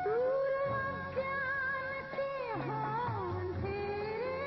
दूर अज्ञान से हो अंधेरे,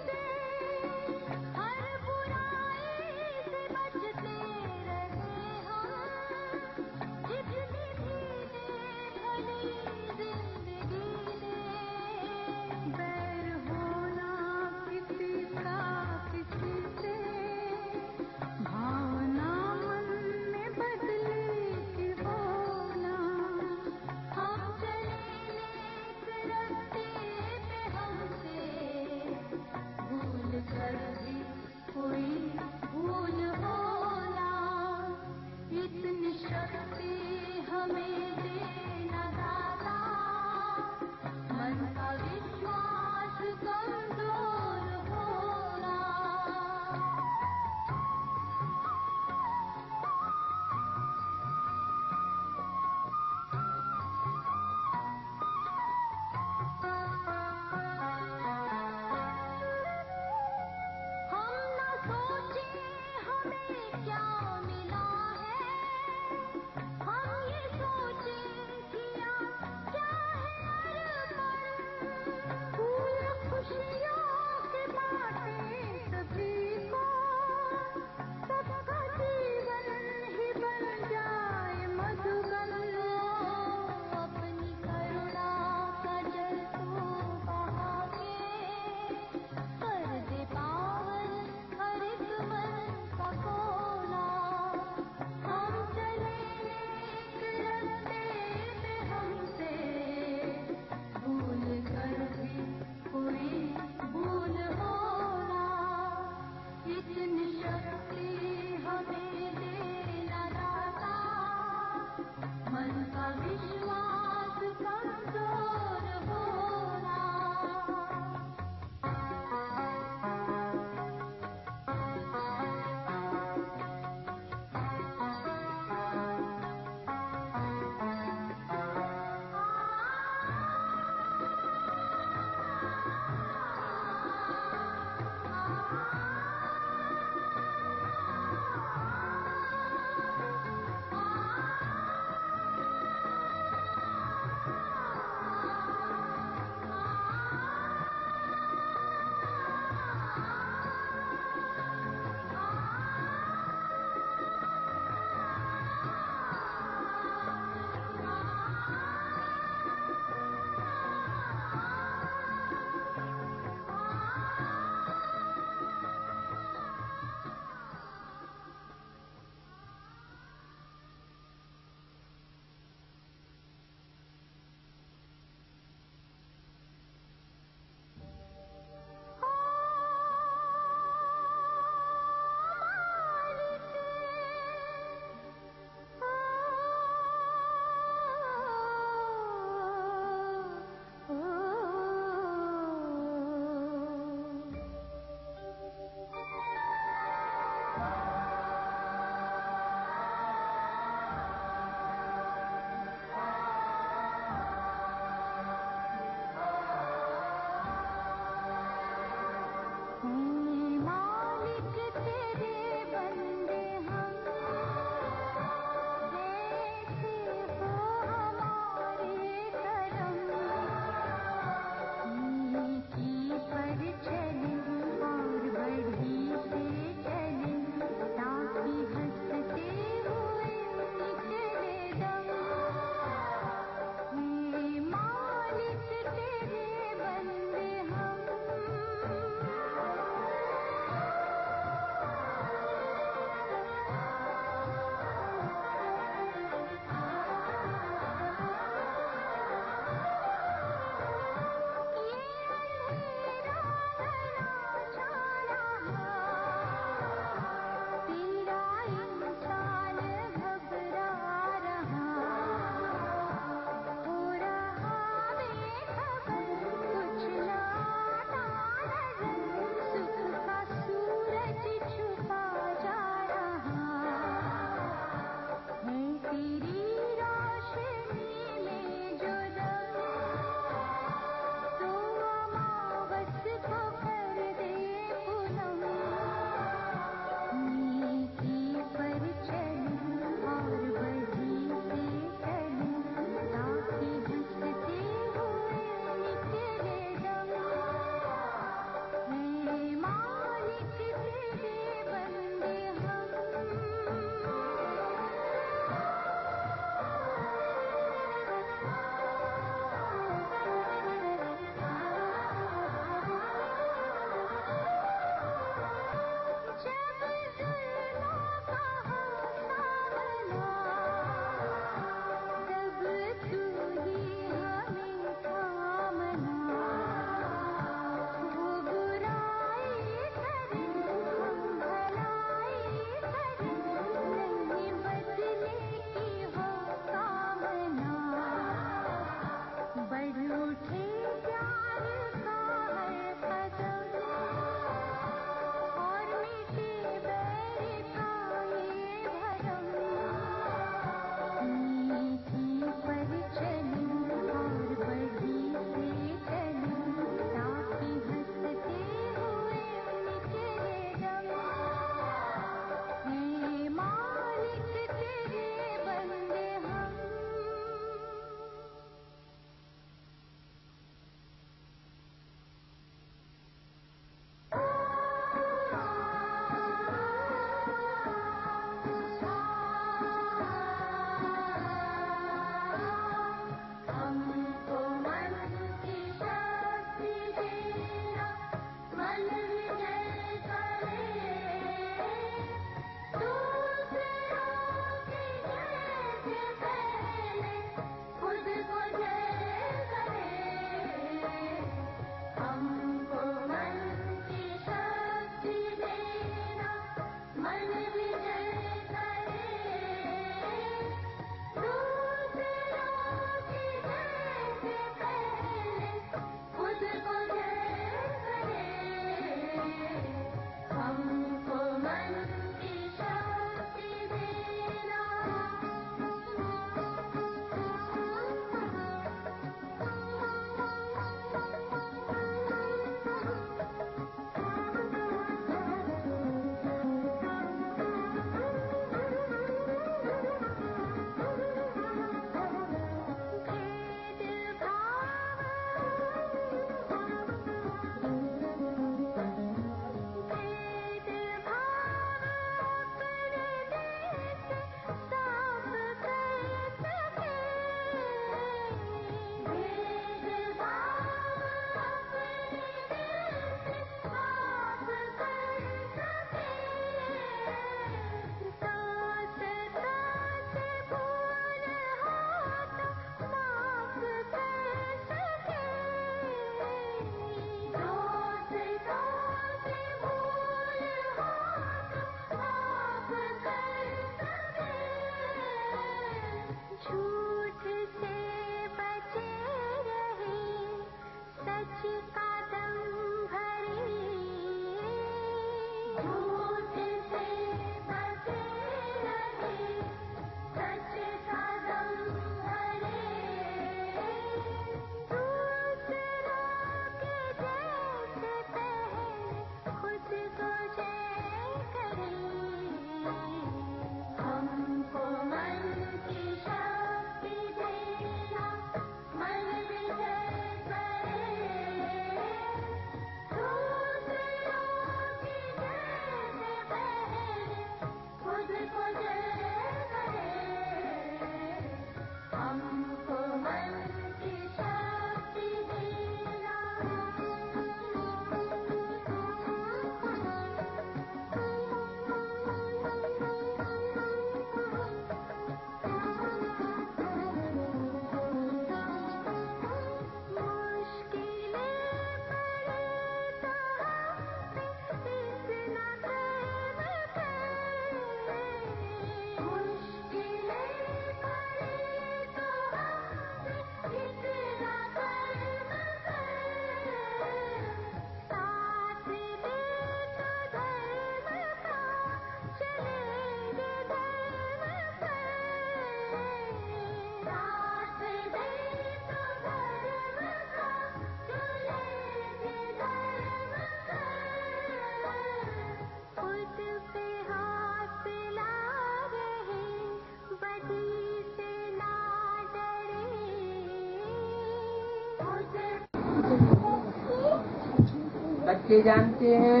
इसलिए जानते हैं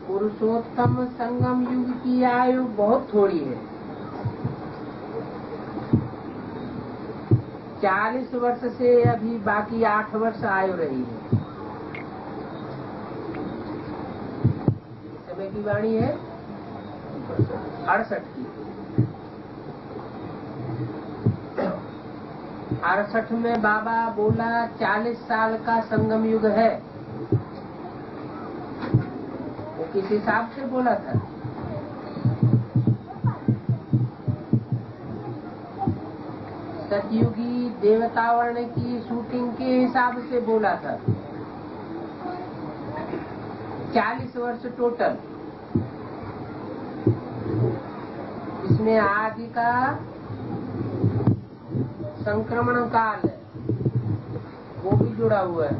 पुरुषोत्तम संगम युग की आयु बहुत थोड़ी है। 40 वर्ष से अभी बाकी 8 वर्ष आयु रही है। समय की वाणी है 68 की। 68 में बाबा बोला 40 साल का संगम युग है। वो किस हिसाब से बोला था? सतयुगी देवतावर्ण की शूटिंग के हिसाब से बोला था। 40 वर्ष टोटल। इसमें आदि का संक्रमण काल है, वो भी जुड़ा हुआ है।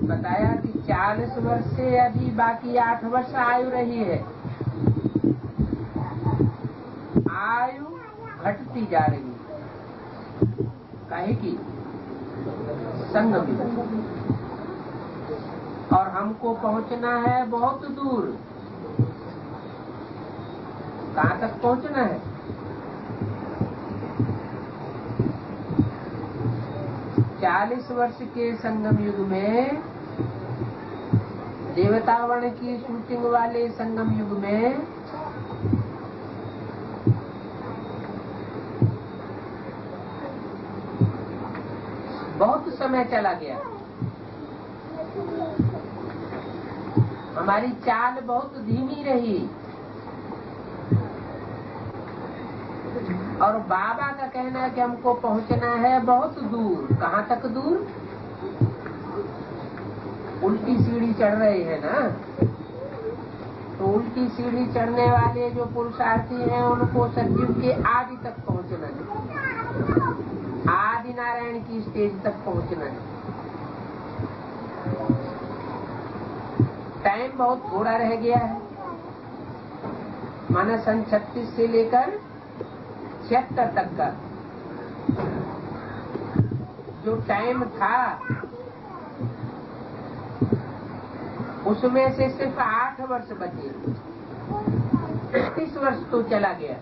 बताया कि 40 वर्ष से अभी बाकी 8 वर्ष आयु रही है। आयु घटती जा रही है, काहे की संगम युग, और हमको पहुंचना है बहुत दूर। कहाँ तक पहुंचना है? चालीस वर्ष के संगम युग में, देवतावर्ण की शूटिंग वाले संगम युग में बहुत समय चला गया। हमारी चाल बहुत धीमी रही, और बाबा का कहना है कि हमको पहुंचना है बहुत दूर। कहाँ तक दूर? उल्टी सीढ़ी चढ़ रहे हैं ना, तो उल्टी सीढ़ी चढ़ने वाले जो पुरुषार्थी हैं उनको सतयुग के आदि तक पहुंचना है, आदि नारायण की स्टेज तक पहुंचना है। टाइम बहुत थोड़ा रह गया है, माना सन 36 से लेकर 76 तक का जो टाइम था, उसमें से सिर्फ 8 वर्ष बचे। 30 वर्ष तो चला गया।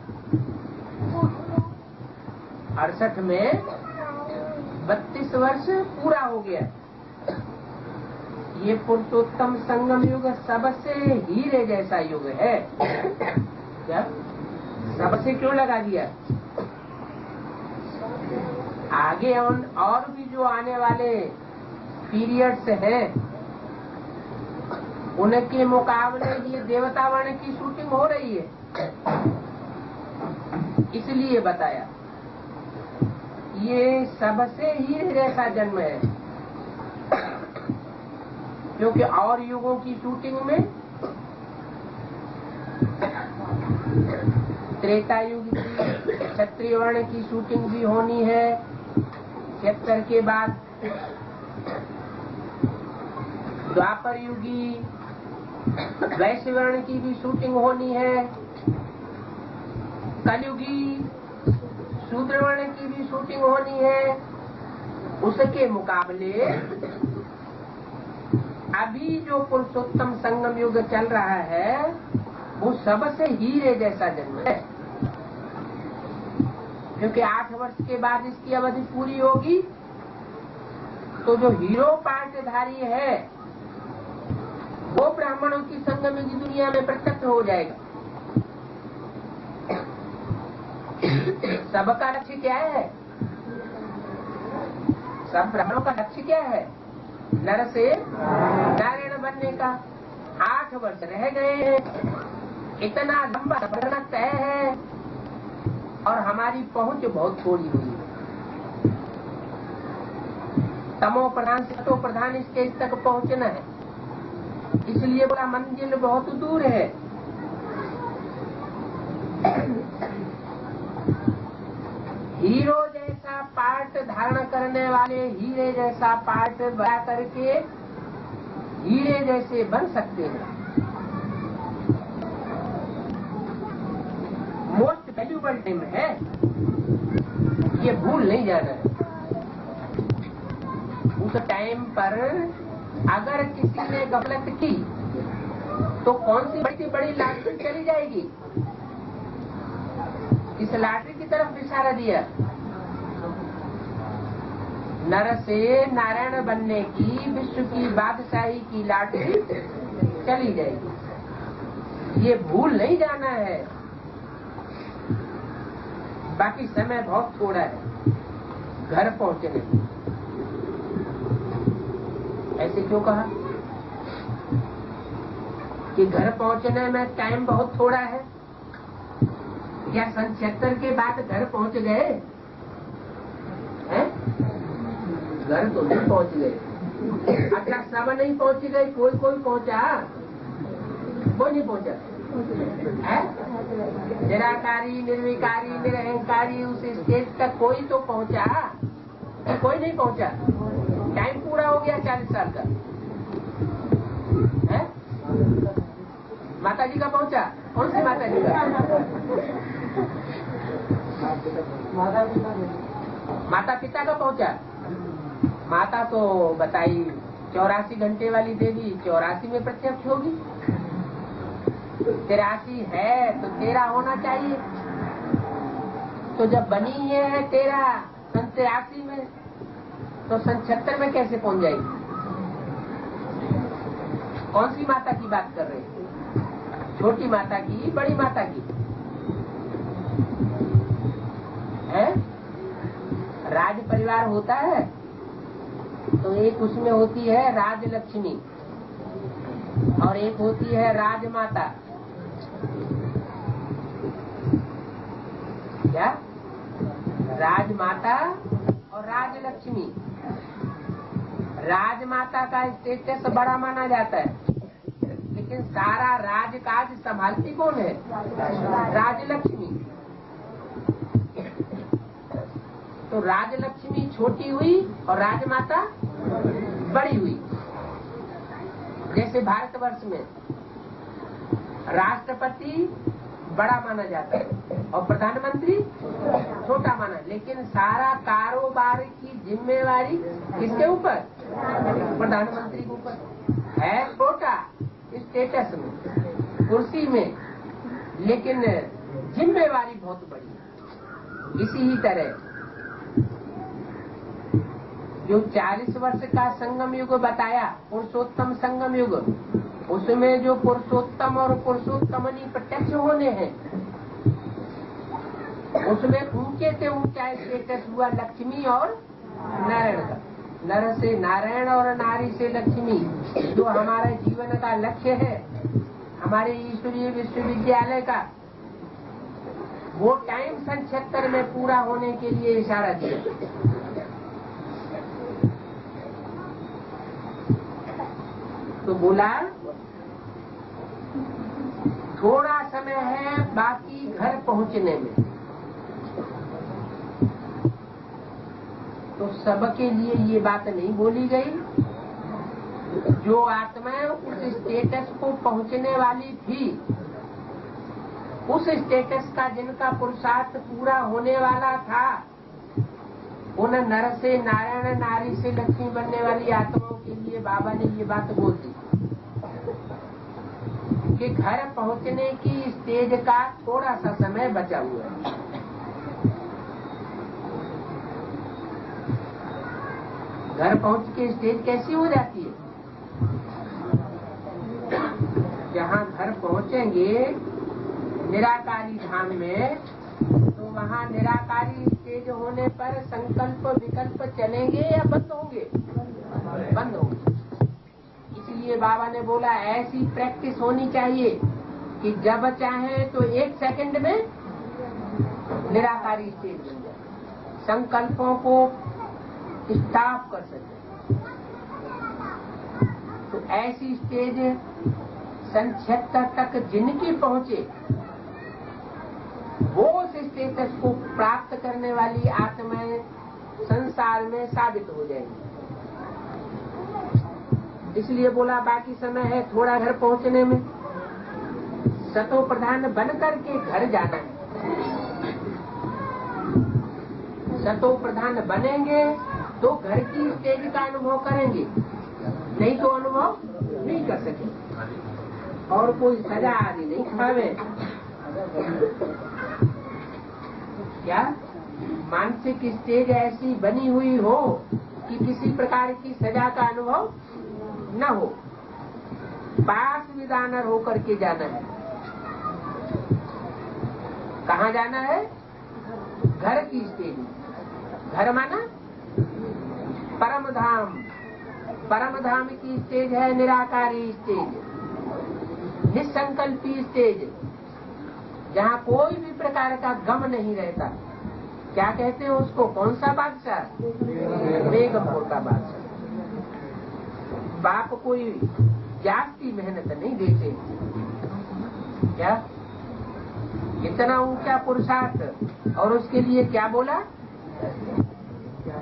68 में 32 वर्ष पूरा हो गया। ये पुरुषोत्तम संगम युग सबसे हीरे जैसा युग है। क्या सबसे क्यों लगा दिया? आगे और भी जो आने वाले पीरियड्स हैं, उनके मुकाबले ये देवतावर्ण की शूटिंग हो रही है, इसलिए बताया ये सबसे हीरे जैसा जन्म है। क्योंकि और युगों की शूटिंग में त्रेता युग की क्षत्रिय वर्ण की शूटिंग भी होनी है, 76 के बाद द्वापर युगी वैश्य वर्ण की भी शूटिंग होनी है, कलयुगी शूद्र वर्ण की भी शूटिंग होनी है। उसके मुकाबले अभी जो पुरुषोत्तम संगम युग चल रहा है वो सबसे हीरे जैसा जन्म है। क्योंकि 8 वर्ष के बाद इसकी अवधि पूरी होगी, तो जो हीरो पार्टधारी है वो ब्राह्मणों की संगम युगी दुनिया में प्रत्यक्ष हो जाएगा। सबका लक्ष्य क्या है? सब ब्राह्मणों का लक्ष्य क्या है? नर से नारायण बनने का। 8 वर्ष रह गए हैं, इतना लंबा सफर तय है, और हमारी पहुंच बहुत थोड़ी हुई है। तमो प्रधान से सतो प्रधान स्टेज तक पहुंचना है, इसलिए बोला मंजिल बहुत दूर है। हीरो जैसा पार्ट धारण करने वाले हीरे जैसा पार्ट बना करके हीरे जैसे बन सकते हैं। मोस्ट वैल्यूबल टाइम है, ये भूल नहीं जाना है। उस टाइम पर अगर किसी ने गफलत की तो कौन सी बड़ी लॉटरी चली जाएगी? इस लॉटरी की तरफ इशारा दिया। नर से नारायण बनने की, विश्व की बादशाही की लॉटरी चली जाएगी। ये भूल नहीं जाना है। बाकी समय बहुत थोड़ा है घर पहुंचने में। ऐसे क्यों कहा कि घर पहुंचने में टाइम बहुत थोड़ा है? क्या 76 के बाद घर पहुंच गए हैं? घर तो नहीं पहुंच गए। अच्छा, सब नहीं पहुंच गए, कोई पहुंचा? कोई नहीं पहुंचा है? निराकारी, निर्विकारी, निरहंकारी उस स्टेज तक कोई तो पहुंचा? कोई नहीं पहुंचा। टाइम पूरा हो गया 40 साल का है? माता जी का पहुंचा? कौन सी माता जी का? माता पिता का पहुंचा। माता तो बताई 84 घंटे वाली देवी 84 में प्रत्यक्ष होगी। 83 है तो 13 होना चाहिए। तो जब बनी है 13 सन 83 में, तो सन 76 में कैसे पहुंच जाएगी? कौन सी माता की बात कर रहे हैं? छोटी माता की, बड़ी माता की है? राज परिवार होता है तो एक उसमें होती है राजलक्ष्मी और एक होती है राजमाता। क्या? राजमाता और राजलक्ष्मी। राजमाता का स्टेटस बड़ा माना जाता है, लेकिन सारा राजकाज संभालती कौन है? राजलक्ष्मी। तो राजलक्ष्मी छोटी हुई और राजमाता बड़ी हुई। जैसे भारतवर्ष में राष्ट्रपति बड़ा माना जाता है और प्रधानमंत्री छोटा माना, लेकिन सारा कारोबार की जिम्मेवारी किसके ऊपर? प्रधानमंत्री के ऊपर। है छोटा स्टेटस में, कुर्सी में, लेकिन जिम्मेवारी बहुत बड़ी। इसी ही तरह जो 40 वर्ष का संगम युग बताया, पुरुषोत्तम संगम युग, उसमें जो पुरुषोत्तम और पुरुषोत्तमनी प्रत्यक्ष होने हैं, उसमें ऊंचे से ऊंचा स्टेटस हुआ लक्ष्मी और नारायण का। नर से नारायण और नारी से लक्ष्मी, जो हमारे जीवन का लक्ष्य है, हमारे ईश्वरीय विश्वविद्यालय का, वो टाइम सन 76 में पूरा होने के लिए इशारा किया। तो बोला थोड़ा समय है बाकी घर पहुंचने में। तो सबके लिए ये बात नहीं बोली गई। जो आत्माएं उस स्टेटस को पहुंचने वाली थी, उस स्टेटस का जिनका पुरुषार्थ पूरा होने वाला था, उन नर से नारायण, नारी से लक्ष्मी बनने वाली आत्माओं के लिए बाबा ने ये बात बोल दी कि घर पहुंचने की स्टेज का थोड़ा सा समय बचा हुआ है। घर पहुंच के स्टेज कैसी हो जाती है? जहाँ घर पहुंचेंगे निराकारी धाम में, तो वहाँ निराकारी स्टेज होने पर संकल्प विकल्प चलेंगे या बंद होंगे? बंद होंगे। इसलिए बाबा ने बोला ऐसी प्रैक्टिस होनी चाहिए कि जब चाहे तो 1 सेकंड में निराकारी स्टेज बन जाए, संकल्पों को स्टॉप कर सके। तो ऐसी स्टेज सन 76 तक जिनकी पहुंचे, वो उस स्टेटस को प्राप्त करने वाली आत्माएं संसार में साबित हो जाएंगी। इसलिए बोला बाकी समय है थोड़ा घर पहुंचने में। सतो प्रधान बन करके घर जाना है। सतो प्रधान बनेंगे तो घर की स्टेज का अनुभव करेंगे, नहीं तो अनुभव नहीं कर सके। और कोई सजा आदि नहीं खावे। क्या मानसिक स्टेज ऐसी बनी हुई हो कि किसी प्रकार की सजा का अनुभव न हो। पास विदानर होकर के जाना है। कहाँ जाना है? घर की स्टेज। घर माना परम धाम। परम धाम की स्टेज है निराकारी स्टेज, निसंकल्पी स्टेज, जहाँ कोई भी प्रकार का गम नहीं रहता। क्या कहते हैं उसको? कौन सा बादशाह? बेगमपुर का बादशाह। बाप कोई जास्ती मेहनत नहीं देते। क्या इतना ऊंचा पुरुषार्थ, और उसके लिए क्या बोला?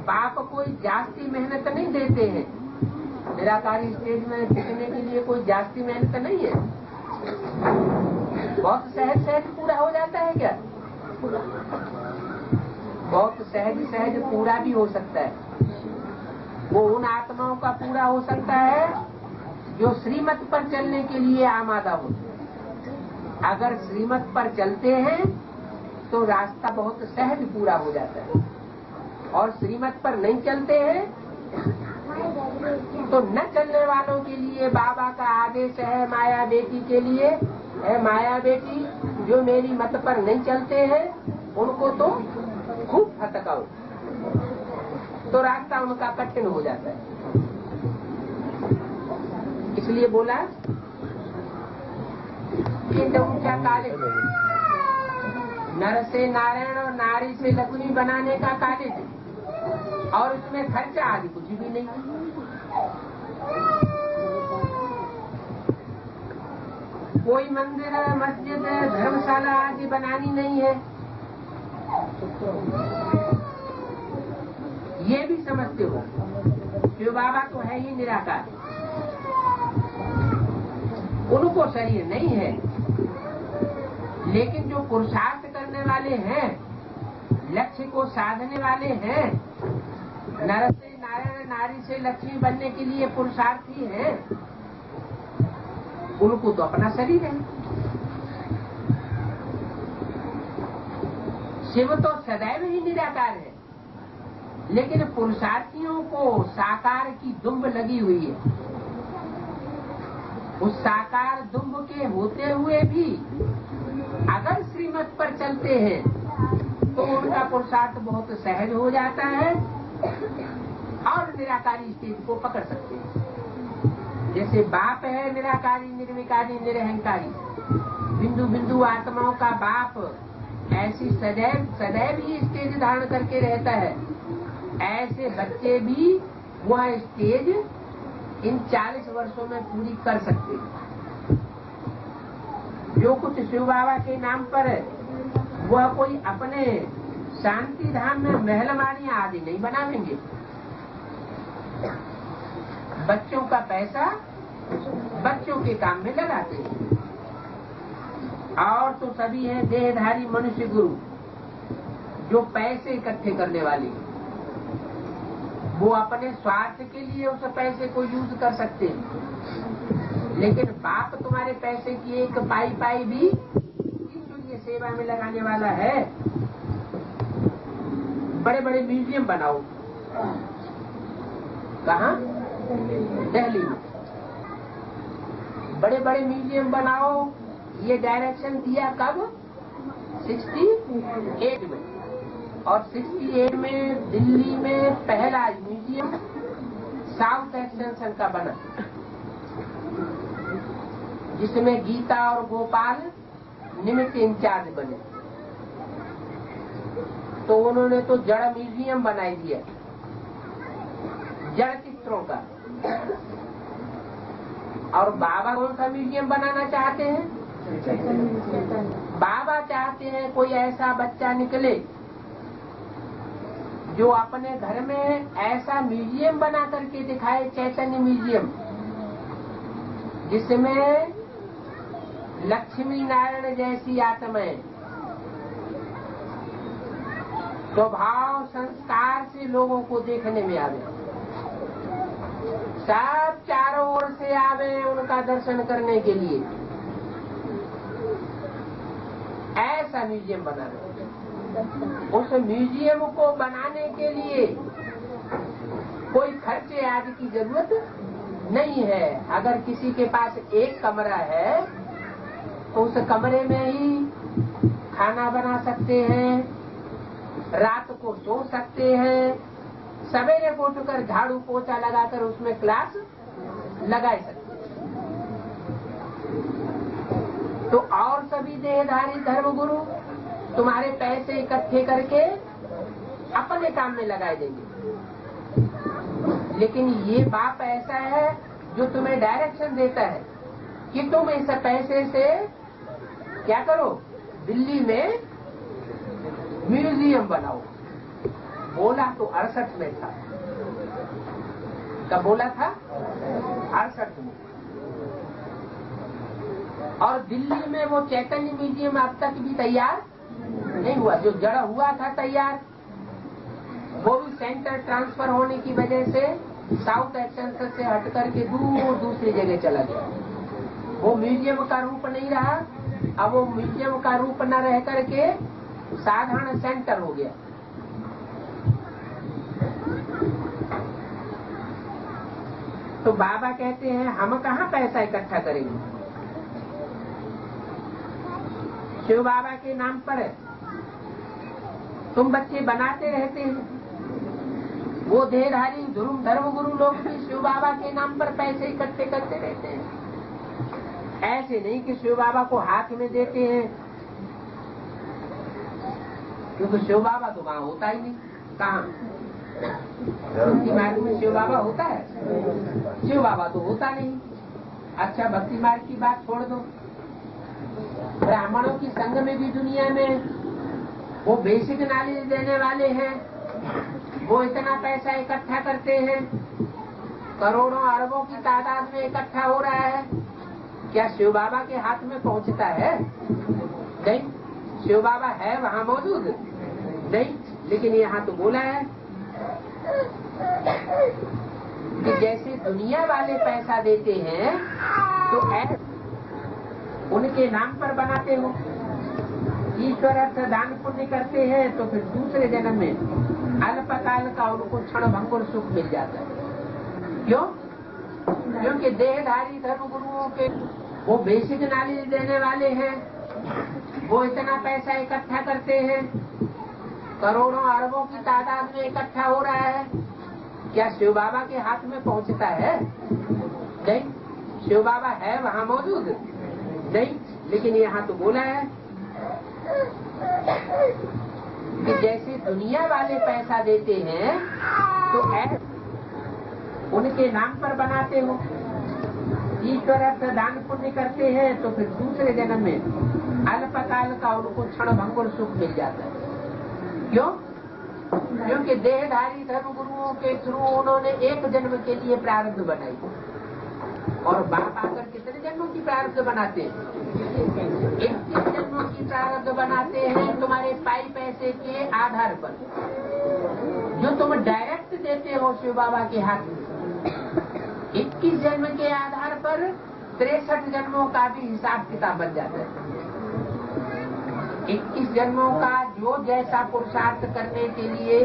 बाप कोई जास्ती मेहनत नहीं देते हैं। निराकारी स्टेज में टिकने के लिए कोई जास्ती मेहनत नहीं है। बहुत सहज सहज पूरा हो जाता है। क्या बहुत सहज सहज पूरा भी हो सकता है। वो उन आत्माओं का पूरा हो सकता है जो श्रीमत पर चलने के लिए आमादा हो। अगर श्रीमत पर चलते हैं तो रास्ता बहुत सहज पूरा हो जाता है, और श्रीमत पर नहीं चलते हैं तो न चलने वालों के लिए बाबा का आदेश है माया बेटी के लिए, है माया बेटी जो मेरी मत पर नहीं चलते हैं उनको तुम खूब फटकाओ, तो रास्ता उनका कठिन हो जाता है। इसलिए बोला कि ऊंचा कॉलेज, नर से नारायण और नारी से लक्ष्मी बनाने का कॉलेज, और उसमें खर्चा आदि कुछ भी नहीं। कोई मंदिर मस्जिद धर्मशाला आदि बनानी नहीं है। ये भी समझते हो शिव बाबा तो है ही निराकार, उनको शरीर नहीं है, लेकिन जो पुरुषार्थ करने वाले हैं, लक्ष्य को साधने वाले हैं, नर से नारायण नारी से लक्ष्मी बनने के लिए पुरुषार्थी हैं, उनको तो अपना शरीर है। शिव तो सदैव ही निराकार है, लेकिन पुरुषार्थियों को साकार की दुम्ब लगी हुई है। उस साकार दुम्ब के होते हुए भी अगर श्रीमत पर चलते हैं तो उनका पुरुषार्थ बहुत सहज हो जाता है और निराकारी स्थिति को पकड़ सकते हैं। जैसे बाप है निराकारी, निर्विकारी, निरहंकारी, बिंदु बिंदु आत्माओं का बाप, ऐसी सदैव ही स्टेज धारण करके रहता है। ऐसे बच्चे भी वह स्टेज इन 40 वर्षों में पूरी कर सकते हैं। जो कुछ शिव बाबा के नाम पर है वह कोई अपने शांति धाम में महलमानियां आदि नहीं बनावेंगे। बच्चों का पैसा बच्चों के काम में लगाते हैं। और तो सभी हैं देहधारी मनुष्य गुरु, जो पैसे इकट्ठे करने वाले हैं। वो अपने स्वार्थ के लिए उस पैसे को यूज कर सकते हैं, लेकिन बाप तुम्हारे पैसे की एक पाई भी ईश्वरीय सेवा में लगाने वाला है। बड़े बड़े म्यूजियम बनाओ। कहाँ? दिल्ली में बड़े बड़े म्यूजियम बनाओ। ये डायरेक्शन दिया कब? 68 में। और 68 में दिल्ली में पहला म्यूजियम साउथ एक्सटेंशन का बना, जिसमें गीता और गोपाल निमित्त इंचार्ज बने। तो उन्होंने तो जड़ म्यूजियम बनाई दिया, जड़ चित्रों का। और बाबा कौन सा म्यूजियम बनाना चाहते हैं? बाबा चाहते हैं कोई ऐसा बच्चा निकले जो अपने घर में ऐसा म्यूजियम बना करके दिखाए, चैतन्य म्यूजियम, जिसमें लक्ष्मी नारायण जैसी आत्माएं। स्वभाव संस्कार से लोगों को देखने में आवे, सब चारों ओर से आवे उनका दर्शन करने के लिए। ऐसा म्यूजियम बना रहे। उस म्यूजियम को बनाने के लिए कोई खर्चे आदि की जरूरत नहीं है। अगर किसी के पास एक कमरा है तो उस कमरे में ही खाना बना सकते हैं, रात को सो सकते हैं, सवेरे को उठकर झाड़ू पोछा लगाकर उसमें क्लास लगा सकते हैं। तो और सभी देहधारी धर्मगुरु तुम्हारे पैसे इकट्ठे करके अपने काम में लगाए देंगे, लेकिन ये बाप ऐसा है जो तुम्हें डायरेक्शन देता है कि तुम इस पैसे से क्या करो, दिल्ली में म्यूजियम बनाओ। बोला तो 68 में था। कब बोला था? 68 में। और दिल्ली में वो चैतन्य म्यूजियम अब तक भी तैयार नहीं हुआ। जो जड़ा हुआ था तैयार, वो भी सेंटर ट्रांसफर होने की वजह से साउथ एक्सटेंशन से हट करके दूर दूसरी जगह चला गया। वो म्यूजियम का रूप नहीं रहा। अब वो म्यूजियम का रूप न रह करके साधारण सेंटर हो गया। तो बाबा कहते हैं हम कहाँ पैसा इकट्ठा करेंगे, शिव बाबा के नाम पर तुम बच्चे बनाते रहते हैं। वो देहधारी धर्मगुरु लोग भी शिव बाबा के नाम पर पैसे इकट्ठे करते रहते हैं। ऐसे नहीं कि शिव बाबा को हाथ में देते हैं, क्योंकि शिव बाबा तो वहां होता ही नहीं। कहाँ भक्ति मार्ग में शिव बाबा होता है? शिव बाबा तो होता नहीं। अच्छा, भक्ति मार्ग की बात छोड़ दो, ब्राह्मणों की संग में भी दुनिया में वो बेसिक नॉलेज देने वाले हैं, वो इतना पैसा इकट्ठा करते हैं, करोड़ों अरबों की तादाद में इकट्ठा हो रहा है। क्या शिव बाबा के हाथ में पहुंचता है? नहीं। शिव बाबा है वहां मौजूद नहीं, लेकिन यहाँ तो बोला है कि जैसे दुनिया वाले पैसा देते हैं तो ऐसे उनके नाम पर बनाते हो। ईश्वर अर्थ दान पुण्य करते हैं तो फिर दूसरे जन्म में अल्पकाल का उनको क्षण भंगुर सुख मिल जाता है। क्यों? क्योंकि देहधारी धर्मगुरुओं के वो बेसिक नॉलेज देने वाले हैं, वो इतना पैसा इकट्ठा करते हैं, करोड़ों अरबों की तादाद में इकट्ठा हो रहा है। क्या शिव बाबा के हाथ में पहुंचता है? नहीं। शिव बाबा है वहां मौजूद नहीं, लेकिन यहाँ तो बोला है कि जैसे दुनिया वाले पैसा देते हैं तो ऐसे उनके नाम पर बनाते हो। ईश्वर अर्थ दान पुण्य करते हैं तो फिर दूसरे जन्म में अल्पकाल का उनको क्षण भंगुर सुख मिल जाता है। क्यों? क्योंकि देहधारी धर्मगुरुओं के थ्रू उन्होंने एक जन्म के लिए प्रारब्ध बनाई, और बाप आकर कितने जन्मों की प्रारब्ध बनाते हैं? 21 जन्मों की प्रारब्ध बनाते हैं तुम्हारे पाई पैसे के आधार पर, जो तुम डायरेक्ट देते हो शिव बाबा के हाथ में। 21 जन्म के आधार पर 63 जन्मों का भी हिसाब किताब बन जाता है। 21 जन्मों का जो जैसा पुरुषार्थ करने के लिए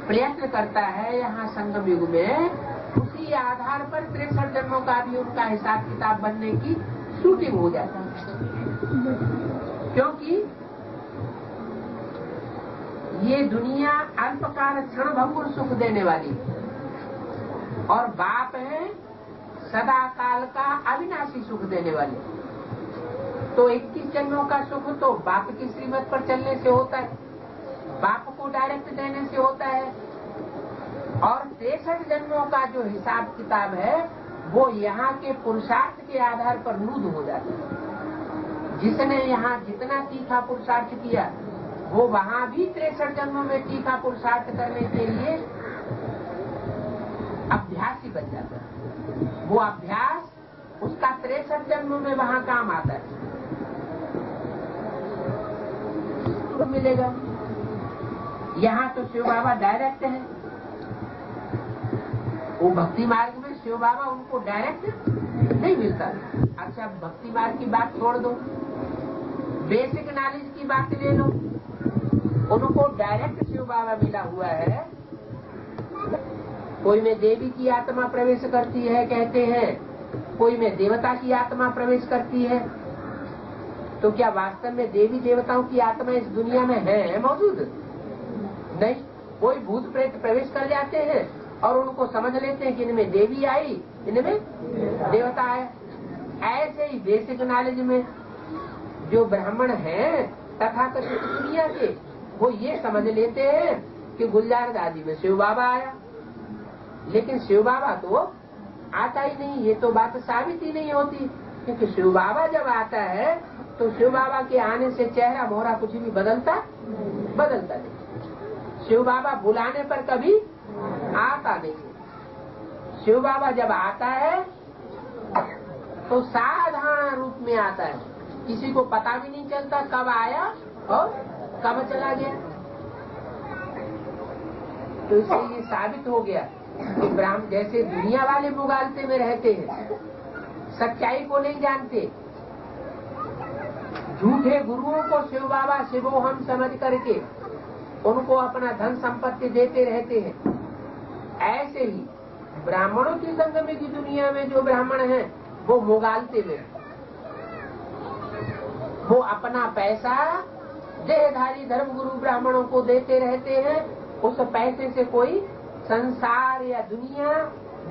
प्रयत्न करता है यहाँ संगम युग में, उसी आधार पर 63 जन्मों का भी उनका हिसाब किताब बनने की शूटिंग हो जाती है। क्योंकि ये दुनिया अल्पकाल क्षण भंगुर सुख देने वाली, और बाप है सदा काल का अविनाशी सुख देने वाले। तो 21 जन्मों का सुख तो बाप की श्रीमत पर चलने से होता है, बाप को डायरेक्ट देने से होता है। और 63 जन्मों का जो हिसाब किताब है वो यहाँ के पुरुषार्थ के आधार पर नूद हो जाता है। जिसने यहाँ जितना तीखा पुरुषार्थ किया वो वहाँ भी 63 जन्मों में तीखा पुरुषार्थ करने के लिए अभ्यास ही बन जाता है। वो अभ्यास उसका 63 जन्मों में वहाँ काम आता है, तो मिलेगा। यहाँ तो शिव बाबा डायरेक्ट है, वो भक्ति मार्ग में शिव बाबा उनको डायरेक्ट नहीं मिलता। अच्छा, भक्ति मार्ग की बात छोड़ दो, बेसिक नॉलेज की बात ले लो, उनको डायरेक्ट शिव बाबा मिला हुआ है। कोई में देवी की आत्मा प्रवेश करती है कहते हैं, कोई में देवता की आत्मा प्रवेश करती है। तो क्या वास्तव में देवी देवताओं की आत्मा इस दुनिया में है मौजूद? नहीं। कोई भूत प्रेत प्रवेश कर जाते हैं और उनको समझ लेते हैं कि इनमें देवी आई, इनमें देवता आया। ऐसे ही बेसिक नॉलेज में जो ब्राह्मण हैं तथाकथित दुनिया के, वो ये समझ लेते हैं कि गुलजार दादी में शिव बाबा आया, लेकिन शिव बाबा तो आता ही नहीं। ये तो बात साबित ही नहीं होती, क्योंकि शिव बाबा जब आता है तो शिव बाबा के आने से चेहरा मोहरा कुछ भी बदलता नहीं। शिव बाबा बुलाने पर कभी आता नहीं। शिव बाबा जब आता है तो साधारण रूप में आता है, किसी को पता भी नहीं चलता कब आया और कब चला गया। तो इससे ये साबित हो गया कि ब्राह्मण जैसे दुनिया वाले मुगालते में रहते हैं, सच्चाई को नहीं जानते, झूठे गुरुओं को शिव बाबा शिवो हम समझ करके उनको अपना धन संपत्ति देते रहते हैं, ऐसे ही ब्राह्मणों की संगम की दुनिया में जो ब्राह्मण हैं वो मुगालते में, वो अपना पैसा देहधारी धर्म गुरु ब्राह्मणों को देते रहते हैं। उस पैसे से कोई संसार या दुनिया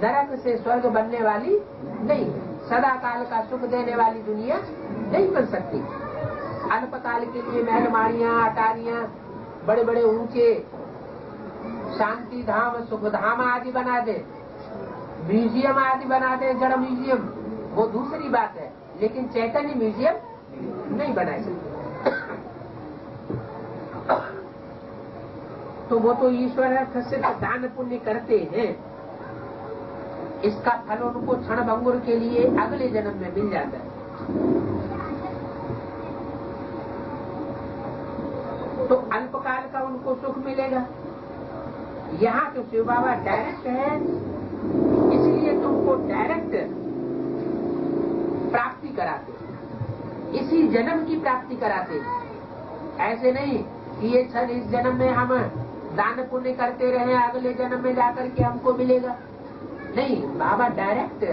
नरक से स्वर्ग बनने वाली नहीं, सदा काल का सुख देने वाली दुनिया नहीं बन सकती। अल्पकाल के लिए महलमाड़ियां, अटारियां, बड़े बड़े ऊंचे शांति धाम, सुख धाम आदि बना दे, म्यूजियम आदि बना दे, जड़ म्यूजियम, वो दूसरी बात है, लेकिन चैतन्य म्यूजियम नहीं बना सकते। तो वो तो ईश्वर अर्थ से दान पुण्य करते हैं, इसका फल उनको क्षण भंगुर के लिए अगले जन्म में मिल जाता है। तो अल्पकाल का उनको सुख मिलेगा। यहाँ तो शिव बाबा डायरेक्ट है, इसलिए तुमको डायरेक्ट प्राप्ति कराते, इसी जन्म की प्राप्ति कराते। ऐसे नहीं कि ये क्षण इस जन्म में हम दान पुण्य करते रहे, अगले जन्म में जाकर के हमको मिलेगा। नहीं, बाबा डायरेक्ट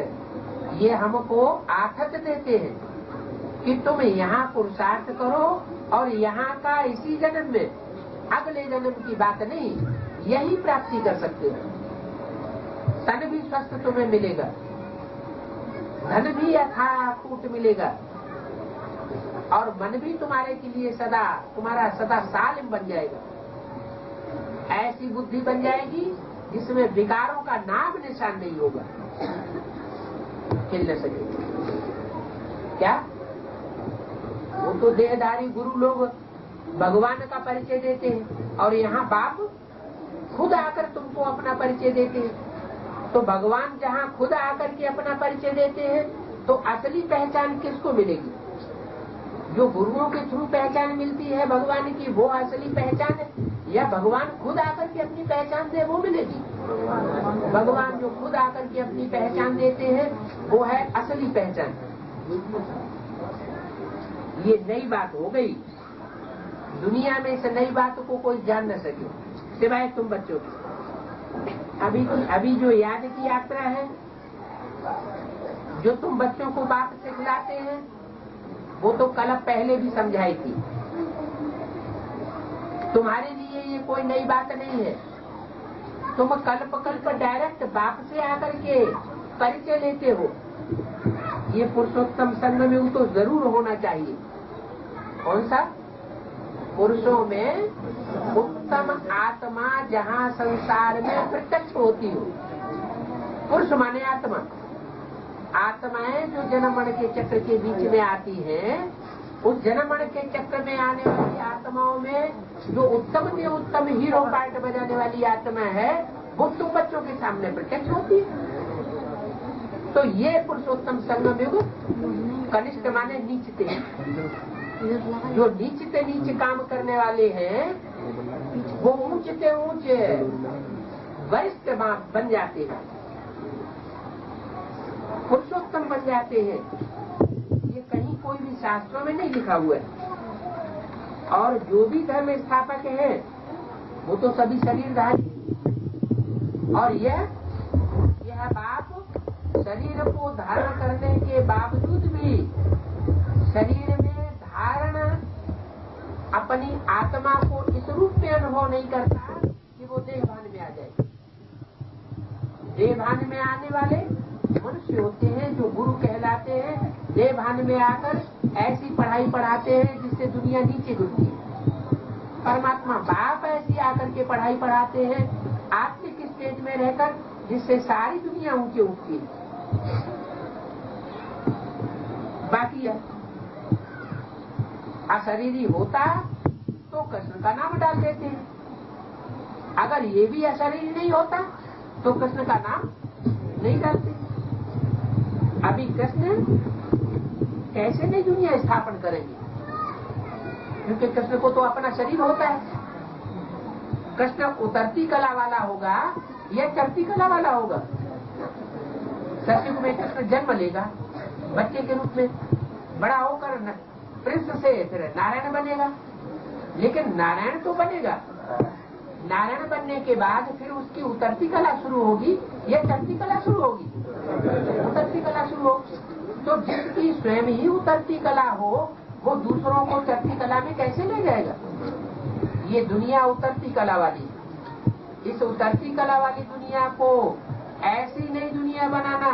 ये हमको आथत देते हैं कि तुम यहाँ पुरुषार्थ करो और यहाँ का इसी जन्म में, अगले जन्म की बात नहीं, यही प्राप्ति कर सकते हो। तन भी स्वस्थ तुम्हें मिलेगा, धन भी अथाकूट मिलेगा, और मन भी तुम्हारे के लिए तुम्हारा सदा सालिम बन जाएगा। ऐसी बुद्धि बन जाएगी जिसमें विकारों का नाम निशान नहीं होगा, हिल न सकेगा। क्या वो तो देहधारी गुरु लोग भगवान का परिचय देते हैं, और यहाँ बाप खुद आकर तुमको अपना परिचय देते हैं। तो भगवान जहाँ खुद आकर के अपना परिचय देते हैं, तो असली पहचान किसको मिलेगी? जो गुरुओं के थ्रू पहचान मिलती है भगवान की, वो असली पहचान है, या भगवान खुद आकर के अपनी पहचान दे वो मिलेगी? भगवान जो खुद आकर के अपनी पहचान देते हैं वो है असली पहचान। ये नई बात हो गई, दुनिया में इस नई बात को कोई जान न सके सिवाय तुम बच्चों की। अभी जो याद की यात्रा है, जो तुम बच्चों को बात सिखलाते हैं, वो तो कल पहले भी समझाई थी। तुम्हारे लिए ये कोई नई बात नहीं है। तुम कल्प डायरेक्ट बाप से आकर के परिचय लेते हो। ये पुरुषोत्तम संगम तो जरूर होना चाहिए। कौन सा? पुरुषों में उत्तम आत्मा जहाँ संसार में प्रत्यक्ष होती हो। पुरुष माने आत्मा। आत्माएं जो जन्म मरण के चक्र के बीच में आती हैं, उस जन्म मरण के चक्र में आने वाली आत्माओं में जो उत्तम से उत्तम हीरो पार्ट बजाने वाली आत्मा है, वो तुम बच्चों के सामने प्रत्यक्ष होती है। तो ये पुरुषोत्तम संगम युग कनिष्ठ माने नीचते, जो नीच काम करने वाले हैं वो ऊंचे से ऊंचे वरिष्ठ बन जाते हैं, पुरुषोत्तम बन जाते हैं। ये कहीं कोई भी शास्त्रों में नहीं लिखा हुआ है। और जो भी धर्म स्थापक है वो तो सभी शरीरधारी, और यह बाप शरीर को धारण करने के बावजूद भी शरीर में धारण अपनी आत्मा को इस रूप में अनुभव नहीं करता कि वो देहभान में आ जाए। देहभान में आने वाले मनुष्य होते हैं जो गुरु कहलाते हैं। देहभान में आकर ऐसी पढ़ाई पढ़ाते हैं जिससे दुनिया नीचे गिरती है। परमात्मा बाप ऐसी आकर के पढ़ाई पढ़ाते हैं आत्मिक स्टेज में रहकर, जिससे सारी दुनिया ऊंचे उठती है। बाकी है अशरीरी होता तो कृष्ण का नाम डाल देते हैं। अगर ये भी अशरीरी नहीं होता तो कृष्ण का नाम नहीं डालते। अभी कृष्ण कैसे नहीं दुनिया स्थापन करेंगे, क्योंकि कृष्ण को तो अपना शरीर होता है। कृष्ण उतरती कला वाला होगा या चढ़ती कला वाला होगा। सत्युग में कृष्ण जन्म लेगा बच्चे के रूप में, बड़ा होकर प्रिंस से फिर नारायण बनेगा। लेकिन नारायण तो बनेगा, नारायण बनने के बाद फिर उसकी उतरती कला शुरू होगी या चढ़ती कला शुरू होगी? उतरती कला शुरू होगी। तो जिसकी स्वयं ही उतरती कला हो वो दूसरों को चढ़ती कला में कैसे ले जाएगा? ये दुनिया उतरती कला वाली, इस उतरती कला वाली दुनिया को ऐसी नई दुनिया बनाना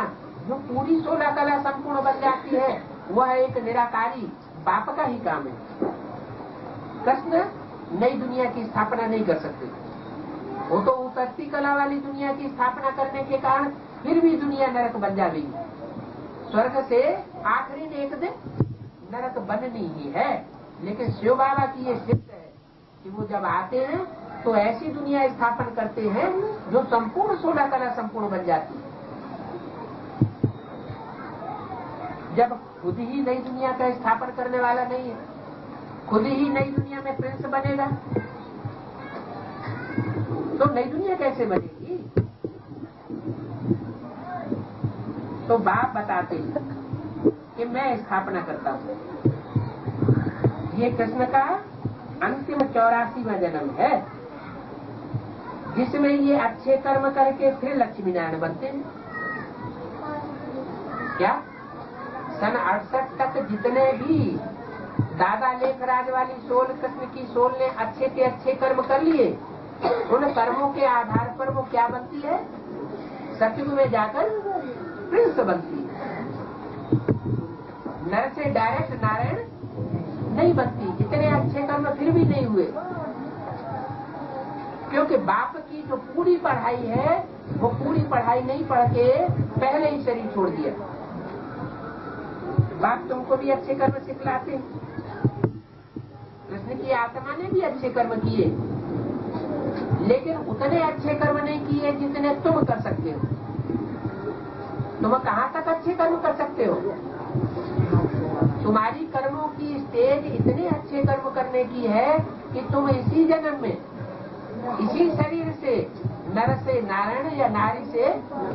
जो पूरी 16 कला संपूर्ण बन जाती है, वह एक निराकारी बाप का ही काम है। कृष्ण नई दुनिया की स्थापना नहीं कर सकते। वो तो उतरती कला वाली दुनिया की स्थापना करने के कारण फिर भी दुनिया नरक बन जाएगी। स्वर्ग से आखिरी एक दिन नरक बननी ही है। लेकिन शिव बाबा की ये सिद्ध है कि वो जब आते हैं तो ऐसी दुनिया स्थापन करते हैं जो संपूर्ण 16 कला संपूर्ण बन जाती है। जब खुद ही नई दुनिया का स्थापन करने वाला नहीं है, खुद ही नई दुनिया में प्रिंस बनेगा, तो नई दुनिया कैसे बनेगी? तो बाप बताते हैं कि मैं स्थापना करता हूँ। ये कृष्ण का अंतिम 84वां जन्म है, जिसमें ये अच्छे कर्म करके फिर लक्ष्मी नारायण बनते हैं। क्या सन 68 तक जितने भी दादा लेखराज वाली सोल, कृष्ण की सोल ने अच्छे के अच्छे कर्म कर लिए, उन कर्मों के आधार पर वो क्या बनती है? सतयुग में जाकर प्रिंस बनती है। नर से डायरेक्ट नारायण नहीं बनती। इतने अच्छे कर्म फिर भी नहीं हुए, क्योंकि बाप की जो पूरी पढ़ाई है वो पूरी पढ़ाई नहीं पढ़ के पहले ही शरीर छोड़ दिया। बाप तुमको भी अच्छे कर्म सिखलाते हैं। कृष्ण की आत्मा ने भी अच्छे कर्म किए, लेकिन उतने अच्छे कर्म नहीं किए जितने तुम कर सकते हो। तुम कहाँ तक अच्छे कर्म कर सकते हो? तुम्हारी कर्मों की स्टेज इतने अच्छे कर्म करने की है कि तुम इसी जन्म में इसी शरीर से नर से नारायण या नारी से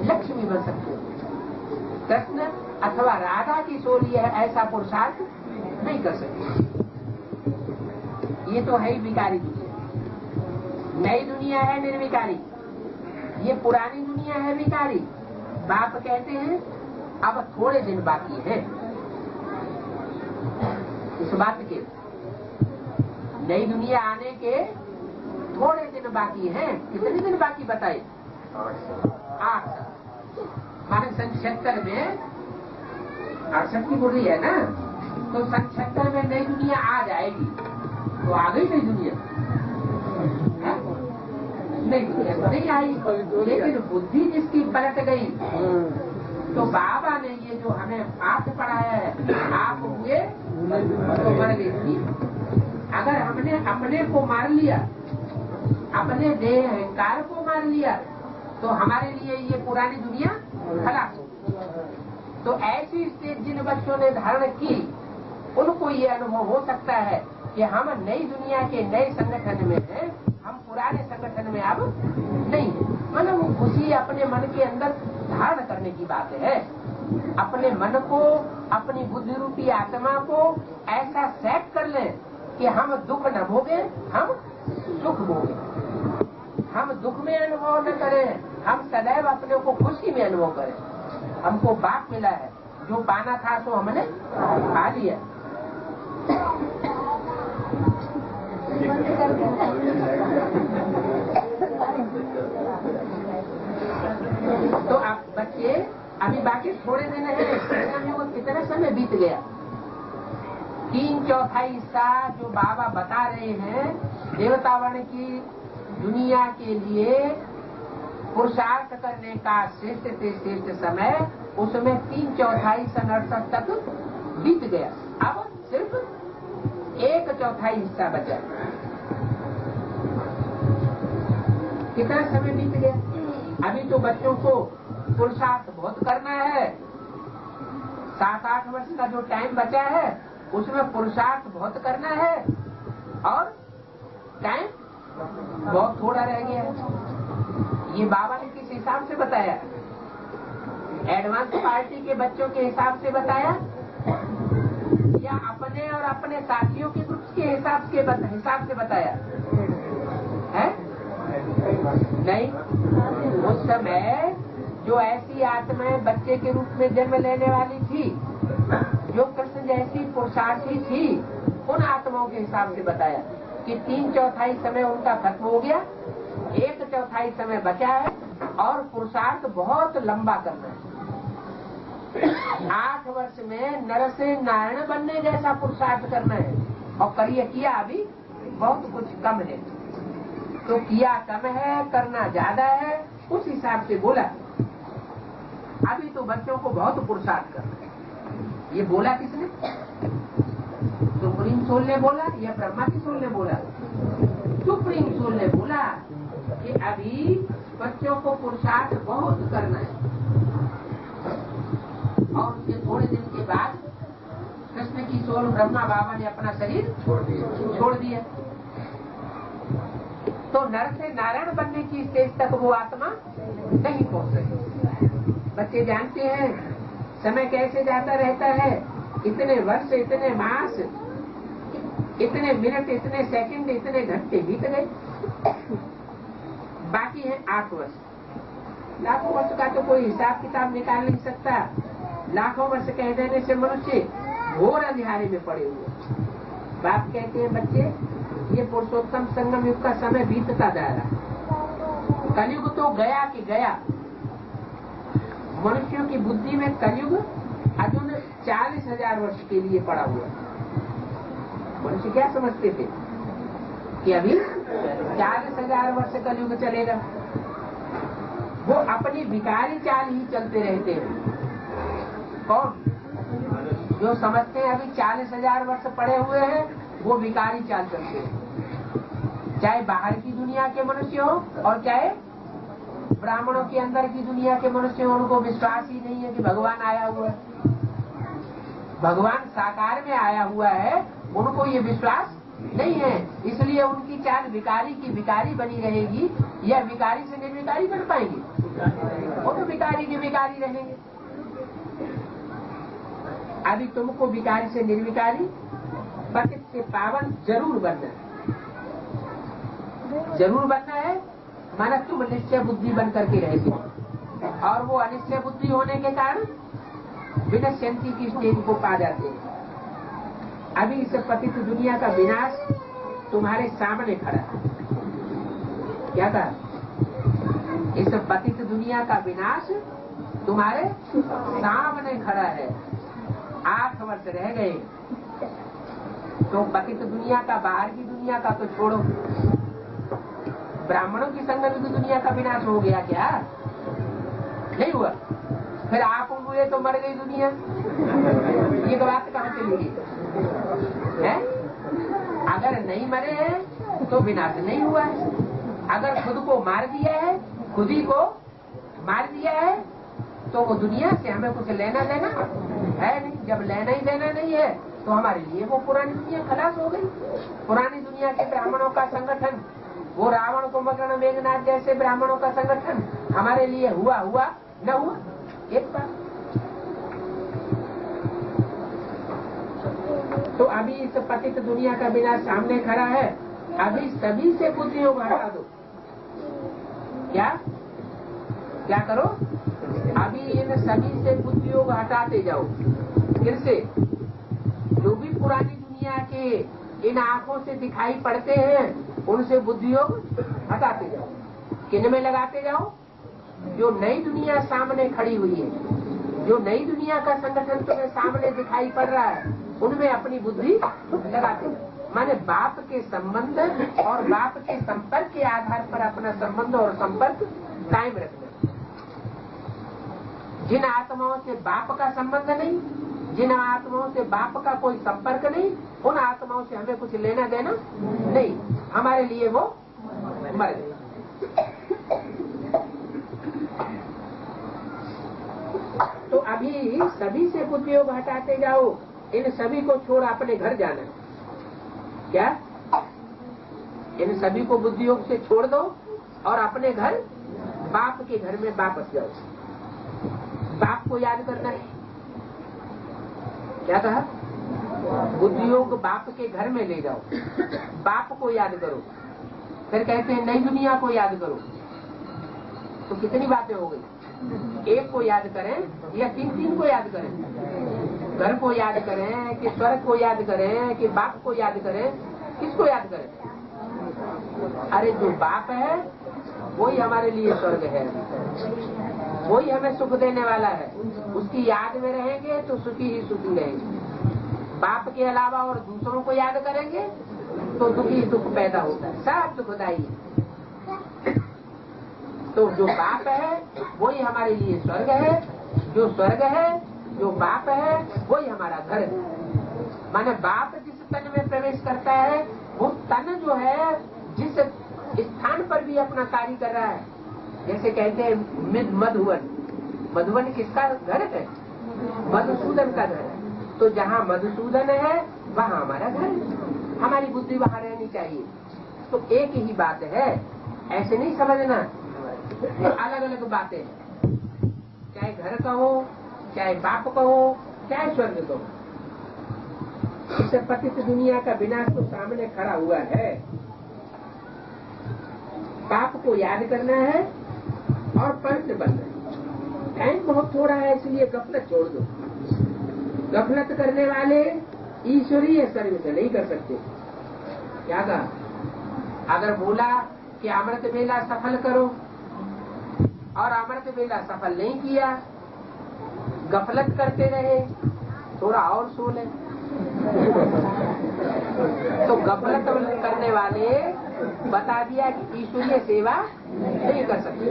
लक्ष्मी बन सकते हो। कृष्ण अथवा राधा की सोली है ऐसा पुरुषार्थ नहीं कर सकते। ये तो है ही विकारी दुनिया। नई दुनिया है निर्विकारी, ये पुरानी दुनिया है विकारी। बाप कहते हैं अब थोड़े दिन बाकी है इस बात के, नई दुनिया आने के थोड़े दिन बाकी हैं। कितने दिन बाकी बताए? 8 माने सन 76 में 68 की बोली है ना, तो सन 76 में नई दुनिया आ जाएगी। तो आ गई नई दुनिया? नई दुनिया तो नहीं आई, लेकिन बुद्धि जिसकी पलट गई। तो बाबा ने ये जो हमें पाठ पढ़ाया है, आप हुए तो मर गई। अगर हमने अपने को मार लिया, अपने देह अहंकार को मार लिया, तो हमारे लिए ये पुरानी दुनिया खलास हो। तो ऐसी स्थिति जिन बच्चों ने धारण की, उनको ये अनुभव हो सकता है कि हम नई दुनिया के नए संगठन में हैं, हम पुराने संगठन में अब नहीं है। मतलब उसी अपने मन के अंदर धारण करने की बात है। अपने मन को, अपनी बुद्धि रूपी आत्मा को ऐसा सेट कर लें कि हम दुख न भोगे, हम सुख भोगे। हम दुख में अनुभव न करें, हम सदैव अपने को खुशी में अनुभव करें। हमको बाप मिला है, जो पाना था तो हमने पा लिया। तो आप बच्चे अभी बाकी थोड़े दिन है, वो कितना समय बीत गया। 3/4 हिस्सा जो बाबा बता रहे हैं देवतावर्ण की दुनिया के लिए पुरुषार्थ करने का श्रेष्ठ से श्रेष्ठ समय, उसमें 3/4 सन 68 तक बीत गया। अब सिर्फ 1/4 हिस्सा बचा। कितना समय बीत गया। अभी तो बच्चों को पुरुषार्थ बहुत करना है। 7-8 वर्ष का जो टाइम बचा है उसमें पुरुषार्थ बहुत करना है और टाइम बहुत थोड़ा रह गया है। ये बाबा ने किस हिसाब से बताया? एडवांस पार्टी के बच्चों के हिसाब से बताया या अपने और अपने साथियों के ग्रुप के हिसाब से बताया है? नहीं, उस समय जो ऐसी आत्माएं बच्चे के रूप में जन्म लेने वाली थी, जो कृष्ण जैसी पुरुषार्थी थी, उन आत्माओं के हिसाब से बताया कि 3/4 समय उनका खत्म हो गया, 1/4 समय बचा है और पुरुषार्थ बहुत लंबा करना है। 8 वर्ष में नर से नारायण बनने जैसा पुरुषार्थ करना है और करिए किया अभी बहुत कुछ कम है। तो किया कम है, करना ज्यादा है, उस हिसाब से बोला। अभी तो बच्चों को बहुत पुरुषार्थ करना है। ये बोला किसने? सुप्रीम सोल ने बोला या ब्रह्मा की सोल ने बोला? सुप्रीम सोल ने बोला कि अभी बच्चों को पुरुषार्थ बहुत करना है। और उसके थोड़े दिन के बाद कृष्ण की सोल ब्रह्मा बाबा ने अपना शरीर छोड़ दिया। तो नर से नारायण बनने की स्टेज तक वो आत्मा नहीं पहुंच सकी। बच्चे जानते हैं समय कैसे जाता रहता है। इतने वर्ष, इतने मास, इतने मिनट, इतने सेकंड, इतने घंटे बीत गए। बाकी है 8 वर्ष। लाखों वर्ष का तो कोई हिसाब किताब निकाल नहीं सकता। लाखों वर्ष कह देने से मनुष्य घोर अंधियारे में पड़े हुए। बाप कहते हैं बच्चे, ये पुरुषोत्तम संगम युग का समय बीतता जा रहा है। कलयुग तो गया कि गया। मनुष्यों की बुद्धि में कलयुग अजुन 40,000 वर्ष के लिए पड़ा हुआ है। मनुष्य क्या समझते थे कि अभी 40,000 वर्ष कलयुग चलेगा। वो अपनी विकारी चाल ही चलते रहते हैं। कौन? जो समझते हैं अभी 40,000 वर्ष पड़े हुए हैं, वो विकारी चाल चलते हैं। चाहे बाहर की दुनिया के मनुष्य हो और चाहे ब्राह्मणों के अंदर की दुनिया के मनुष्य हो, उनको विश्वास ही नहीं है कि भगवान आया हुआ है। भगवान साकार में आया हुआ है, उनको ये विश्वास नहीं है। इसलिए उनकी चाल विकारी की विकारी बनी रहेगी या विकारी से निर्विकारी बन पाएंगे? वो तो विकारी के विकारी रहेंगे। अभी तुमको विकारी से निर्विकारी, पतित से पावन जरूर बनना है। जरूर बनना है, माना तुम निश्चय बुद्धि बन करके रहते हो और वो अनिश्चय बुद्धि होने के कारण विनश्यंती की स्टेज को पा जाते हैं। अभी इस पतित दुनिया का विनाश तुम्हारे सामने खड़ा है। क्या कहा? इस पतित दुनिया का विनाश तुम्हारे सामने खड़ा है। 8 वर्ष रह गए तो पतित दुनिया का, बाहर की दुनिया का तो छोड़ो, ब्राह्मणों की संगत दुनिया का विनाश हो गया क्या? नहीं हुआ। फिर आप हुए तो मर गई दुनिया। ये बात कहाँ चलेगी? है? अगर नहीं मरे हैं तो विनाश नहीं हुआ है। अगर खुद को मार दिया है, खुद ही को मार दिया है, तो वो दुनिया से हमें कुछ लेना देना है नहीं। जब लेना ही देना नहीं है तो हमारे लिए वो पुरानी दुनिया खलास हो गई। पुरानी दुनिया के ब्राह्मणों का संगठन, वो रावण, कुंभकर्ण, मेघनाथ जैसे ब्राह्मणों का संगठन हमारे लिए हुआ न हुआ? एक बार तो अभी इस पतित दुनिया का विनाश सामने खड़ा है। अभी सभी से बुद्धियों को हटा दो। क्या करो? अभी इन सभी से बुद्धियों को हटाते जाओ। फिर से जो भी पुरानी दुनिया के इन आंखों से दिखाई पड़ते हैं उनसे बुद्धियों हटाते जाओ। किन में लगाते जाओ? जो नई दुनिया सामने खड़ी हुई है, जो नई दुनिया का संगठन तुम्हें सामने दिखाई पड़ रहा है, उनमें अपनी बुद्धि लगाते जाओ। माने बाप के संबंध और बाप के संपर्क के आधार पर अपना संबंध और संपर्क कायम रखना। जिन आत्माओं से बाप का संबंध नहीं, जिन आत्माओं से बाप का कोई संपर्क नहीं, उन आत्माओं से हमें कुछ लेना देना नहीं। हमारे लिए वो मर गए। तो अभी सभी से बुद्धियोग हटाते जाओ। इन सभी को छोड़ अपने घर जाना। क्या? इन सभी को बुद्धियोग से छोड़ दो और अपने घर, बाप के घर में वापस जाओ। बाप को याद करना है। क्या कहा? बुद्धियोग बाप के घर में ले जाओ, बाप को याद करो। फिर कहते हैं नई दुनिया को याद करो। तो कितनी बातें हो गई? एक को याद करें या तीन को याद करें? घर को याद करें कि स्वर्ग को याद करें कि बाप को याद करें? किसको याद करें? अरे जो बाप है वही हमारे लिए स्वर्ग है, वही हमें सुख देने वाला है। उसकी याद में रहेंगे तो सुखी ही सुखी रहेंगे। बाप के अलावा और दूसरों को याद करेंगे तो दुखी दुख पैदा होता है, सब दुखदायी है। तो जो बाप है वही हमारे लिए स्वर्ग है। जो स्वर्ग है, जो बाप है, वही हमारा घर है। माने बाप जिस तन में प्रवेश करता है वो तन जो है जिस स्थान पर भी अपना कार्य कर रहा है। जैसे कहते हैं मधुवन, मधुवन किसका घर है? मधुसूदन का घर है। तो जहाँ मधुसूदन है वहाँ हमारा घर है। हमारी बुद्धि वहाँ रहनी चाहिए। तो एक ही बात है, ऐसे नहीं समझना। अलग अलग बातें हैं, चाहे घर कहो, चाहे बाप कहो, चाहे स्वर्ग कहो। इस पतित दुनिया का विनाश तो सामने खड़ा हुआ है। बाप को याद करना है और पवित्र बनना है। टाइम बहुत थोड़ा है, इसलिए गफलत छोड़ दो। गफलत करने वाले ईश्वरीय सर्विस नहीं कर सकते। क्या कहा? अगर बोला कि अमृत वेला सफल करो और अमृत वेला सफल नहीं किया, गफलत करते रहे, थोड़ा और सो ले, तो गफलत करने वाले बता दिया कि ईश्वरीय सेवा नहीं कर सकते।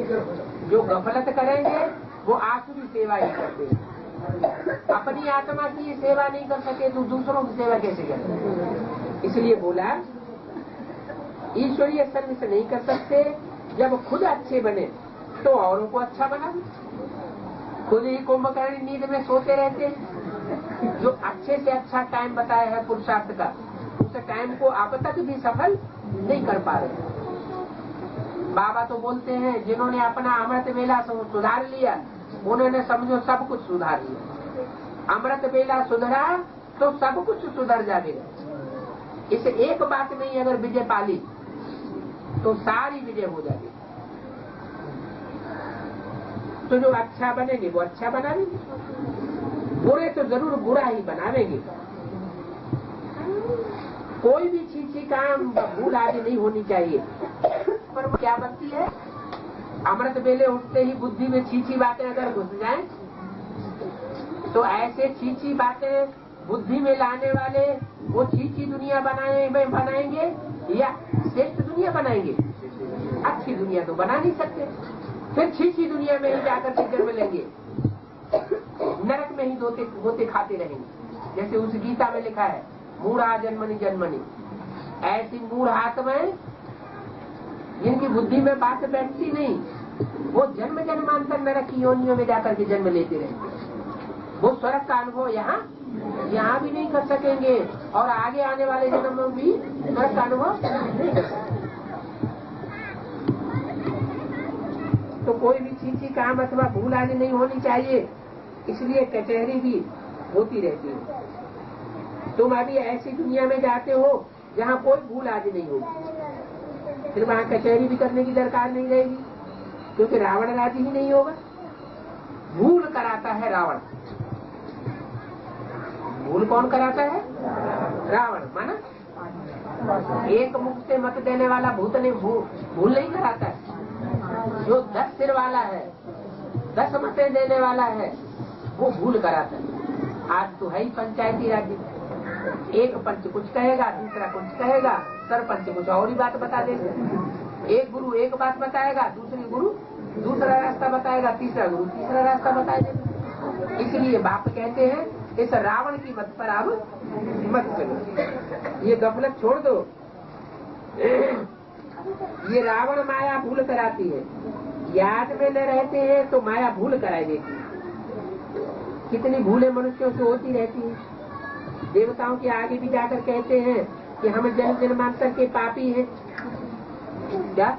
जो गफलत करेंगे वो आसुरी सेवा ही करते हैं। अपनी आत्मा की सेवा नहीं कर सके तो दूसरों की सेवा कैसे करें? इसलिए बोला ईश्वरीय सर्विस नहीं कर सकते। जब खुद अच्छे बने तो औरों को अच्छा बना। खुद ही कुंभकर्ण नींद में सोते रहते। जो अच्छे से अच्छा टाइम बताया है पुरुषार्थ का, उस टाइम को अब तक भी सफल नहीं कर पा रहे। बाबा तो बोलते हैं जिन्होंने अपना अमृत वेला सुधार लिया उन्होंने समझो सब कुछ सुधार लिया। अमृत वेला सुधरा तो सब कुछ सुधर जाएगा। इसे एक बात नहीं अगर विजय पाली तो सारी विजय हो जाएगी। तो जो अच्छा बनेंगे वो अच्छा बनावेंगे, बुरे तो जरूर बुरा ही बनावेंगे। कोई भी चीज काम भूल आदि नहीं होनी चाहिए। पर वो क्या बनती है? अमृत वेले उठते ही बुद्धि में छीछी बातें अगर घुस जाएं तो ऐसे छीछी बातें बुद्धि में लाने वाले वो छीछी दुनिया बनाएंगे या श्रेष्ठ दुनिया बनाएंगे? अच्छी दुनिया तो बना नहीं सकते। फिर छीछी दुनिया में ही जाकर के जन्म लेंगे, नरक में ही होते खाते रहेंगे। जैसे उस गीता में लिखा है मूढ़ा जन्मनि जन्मनि। ऐसी मूढ़ आत्माएं जिनकी बुद्धि में बात बैठती नहीं, वो जन्म जन्मांतर नरक की योनियों में जाकर के जन्म लेते रहेंगे। वो स्वर्ग का अनुभव यहाँ भी नहीं कर सकेंगे और आगे आने वाले जन्म में भी स्वर्ग का अनुभव नहीं कर सकेंगे। तो कोई भी चीज की काम अथवा भूल आदि नहीं होनी चाहिए, इसलिए कचहरी भी होती रहती है। तुम अभी ऐसी दुनिया में जाते हो जहाँ कोई भूल आदि नहीं होगी, फिर वहाँ कचहरी भी करने की दरकार नहीं रहेगी, क्योंकि रावण राज्य ही नहीं होगा। भूल कराता है रावण। भूल कौन कराता है? रावण। माना एक मुख से मत देने वाला भूत ने भूल नहीं कराता है। जो 10 सिर वाला है, 10 मतें देने वाला है, वो भूल कराता है। आज तो है ही पंचायती राज्य, एक पंच कुछ कहेगा, दूसरा कुछ कहेगा, सरपंच कुछ और ही बात बता देगा। एक गुरु एक बात बताएगा, दूसरी गुरु दूसरा रास्ता बताएगा, तीसरा गुरु तीसरा रास्ता बता देगा। इसलिए बाप कहते हैं इस रावण की मत पर अब मत चलो, ये गफलत छोड़ दो। ये रावण माया भूल कराती है, याद में न रहते हैं तो माया भूल कराई देती है। कितनी भूलें मनुष्यों से होती रहती है। देवताओं के आगे भी जाकर कहते हैं कि हम जन्म जन्मांतर के पापी हैं। क्या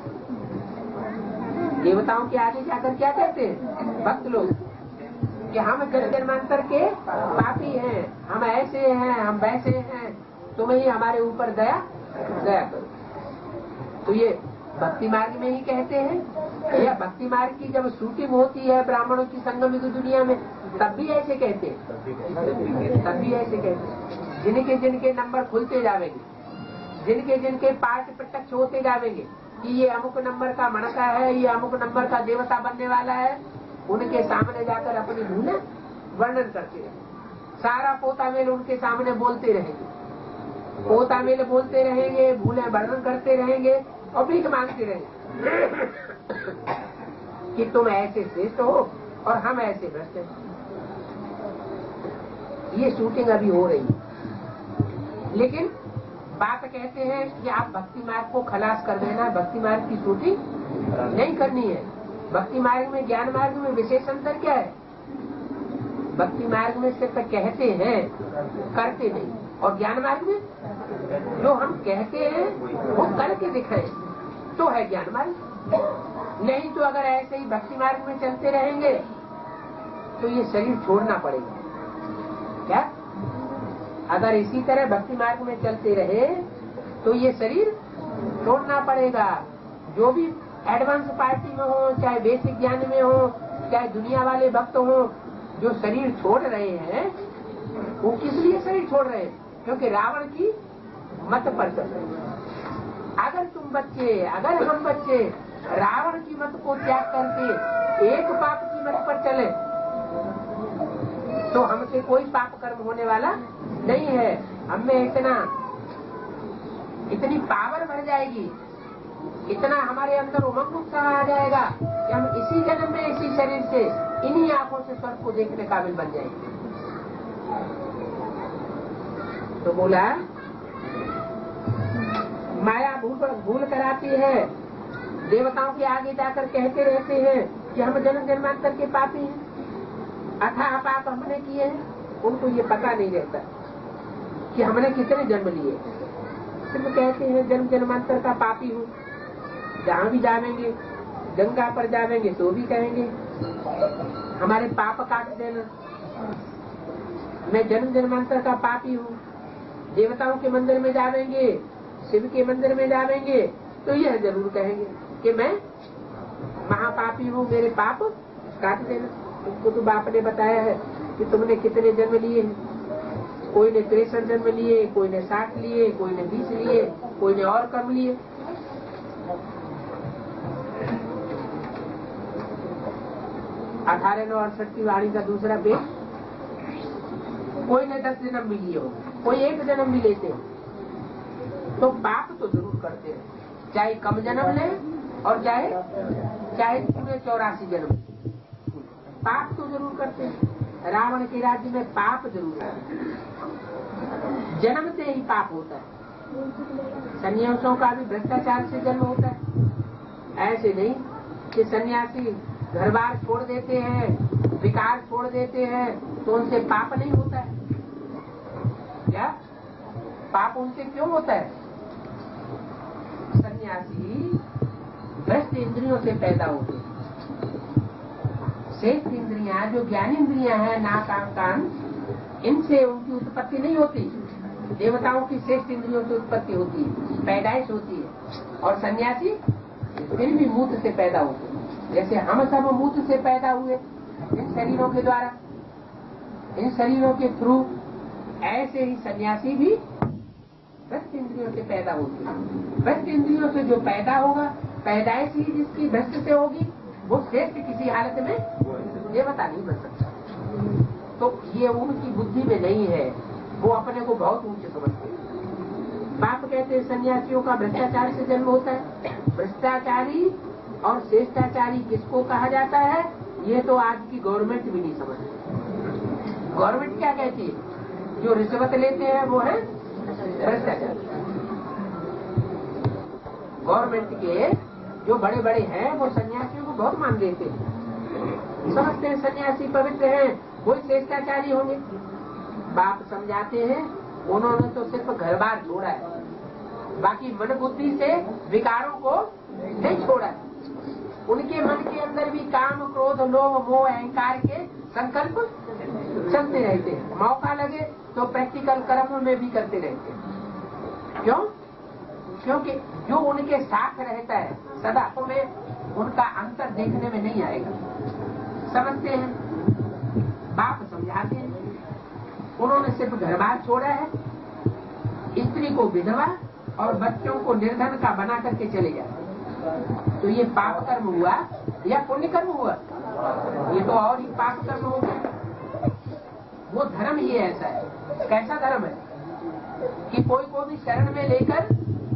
देवताओं के आगे जाकर क्या कहते हैं भक्त लोग? कि हम जन्म जन्मांतर के पापी हैं, हम ऐसे हैं, हम वैसे हैं, तुम्हें ही हमारे ऊपर दया करो। तो ये भक्ति मार्ग में ही कहते हैं, या भक्ति मार्ग की जब शूटिंग होती है ब्राह्मणों की संगम की दुनिया में, तब भी ऐसे कहते हैं, तब भी ऐसे कहते हैं। जिनके जिनके नंबर खुलते जाएंगे, जिनके जिनके पाठ प्रत्यक्ष होते जाएंगे कि ये अमुक नंबर का मणका है, ये अमुक नंबर का देवता बनने वाला है, उनके सामने जाकर अपनी भूलें वर्णन करते रहेंगे। सारा पोता मेल उनके सामने बोलते रहेंगे, पोता मेल बोलते रहेंगे, भूलें वर्णन करते रहेंगे और भीख मांगते रहेंगे कि तुम ऐसे श्रेष्ठ हो और हम ऐसे भ्रष्ट हैं। ये शूटिंग अभी हो रही है। लेकिन बात कहते हैं कि आप भक्ति मार्ग को खलास कर देना, भक्ति मार्ग की शूटिंग नहीं करनी है। भक्ति मार्ग में ज्ञान मार्ग में विशेष अंतर क्या है? भक्ति मार्ग में सिर्फ कहते हैं, करते नहीं, और ज्ञान मार्ग में जो हम कहते हैं वो करके दिखाएं तो है ज्ञान मार्ग। नहीं तो अगर ऐसे ही भक्ति मार्ग में चलते रहेंगे तो ये शरीर छोड़ना पड़ेगा। क्या अगर इसी तरह भक्ति मार्ग में चलते रहे तो ये शरीर छोड़ना पड़ेगा। जो भी एडवांस पार्टी में हो, चाहे बेसिक ज्ञान में हो, चाहे दुनिया वाले भक्त हो, जो शरीर छोड़ रहे हैं वो किस लिए शरीर छोड़ रहे हैं? क्योंकि रावण की मत पर चल रहे हैं। अगर तुम बच्चे, अगर हम बच्चे रावण की मत को त्याग करके एक पाप की मत पर चले तो हमसे कोई पाप कर्म होने वाला नहीं है। हमें इतनी पावर बढ़ जाएगी, इतना हमारे अंदर उमंग उत्साह आ जाएगा कि हम इसी जन्म में इसी शरीर से इन्हीं आंखों से स्वर्ग को देखने काबिल बन जाएंगे। तो बोला माया भूल कराती है। देवताओं के आगे जाकर कहते रहते हैं कि हम जन्म जन्मांतर के पापी हैं, अथाह पाप हमने किए हैं। उनको ये पता नहीं रहता कि हमने कितने जन्म लिए। सिर्फ कहते हैं जन्म जन्मांतर का पापी हूँ। जहाँ भी जावेंगे, गंगा पर जावेंगे तो भी कहेंगे हमारे पाप काट देना, मैं जन्म जन्मांतर का पापी हूँ। देवताओं के मंदिर में जावेंगे, शिव के मंदिर में जावेंगे तो यह जरूर कहेंगे कि मैं महापापी हूँ, मेरे पाप काट देना। उसको तो बाप ने बताया है कि तुमने कितने जन्म लिए हैं। कोई ने 63 जन्म लिए, कोई ने 60 लिए, कोई ने 20 लिए, कोई ने और कम लिए। 1868 की वाणी का दूसरा पेज, कोई ने 10 जन्म भी लिए हो, कोई 1 जन्म भी लेते हैं, तो पाप तो जरूर करते हैं, चाहे कम जन्म ले और चाहे पूरे 84 जन्म, पाप तो जरूर करते हैं। रावण के राज्य में पाप जरूर है, जन्म से ही पाप होता है। सन्यासियों का भी भ्रष्टाचार से जन्म होता है। ऐसे नहीं कि सन्यासी घर बार छोड़ देते हैं, विकार छोड़ देते हैं तो उनसे पाप नहीं होता है। क्या पाप उनसे क्यों होता है? सन्यासी भ्रष्ट इंद्रियों से पैदा होते हैं। शेष इंद्रियां जो ज्ञानेंद्रियां हैं, नाक आंख कान, इनसे उनकी उत्पत्ति नहीं होती। देवताओं की शेष इंद्रियों से उत्पत्ति होती है, पैदाइश होती है। और सन्यासी फिर भी मूत्र से पैदा होते हैं। जैसे हम सब मूत्र से पैदा हुए इन शरीरों के द्वारा, इन शरीरों के थ्रू, ऐसे ही सन्यासी भी भ्रष्ट इंद्रियों से पैदा होते हैं। भ्रष्ट इंद्रियों से जो पैदा होगा, पैदाइश ही जिसकी भ्रष्ट से होगी, वो श्रेष्ठ किसी हालत में देवता नहीं बन सकता। तो ये उनकी बुद्धि में नहीं है, वो अपने को बहुत ऊंचे समझते हैं। बाप कहते हैं सन्यासियों का भ्रष्टाचार से जन्म होता है। भ्रष्टाचारी और श्रेष्ठाचारी किसको कहा जाता है, ये तो आज की गवर्नमेंट भी नहीं समझती। गवर्नमेंट क्या कहती है, जो रिश्वत लेते हैं वो है भ्रष्टाचार। गवर्नमेंट के जो बड़े बड़े हैं वो सन्यासियों को बहुत मान देते हैं, समझते हैं सन्यासी पवित्र हैं, वो श्रेष्ठाचारी होंगे। बाप समझाते हैं उन्होंने तो सिर्फ घर बार छोड़ा है, बाकी मन बुद्धि से विकारों को नहीं छोड़ा है। उनके मन के अंदर भी काम, क्रोध, लोभ, मोह, अहंकार के संकल्प चलते रहते हैं। मौका लगे तो प्रैक्टिकल कर्म में भी करते रहते हैं। क्यों? क्योंकि जो उनके साथ रहता है सदा में उनका अंतर देखने में नहीं आएगा। समझते हैं, बाप समझाते हैं। उन्होंने सिर्फ घर बार छोड़ा है, स्त्री को विधवा और बच्चों को निर्धन का बना करके चले जाए। तो ये पाप कर्म हुआ या पुण्य कर्म हुआ? ये तो और ही पाप कर्म हो गया। वो धर्म ही ऐसा है। कैसा धर्म है कि कोई को भी शरण में लेकर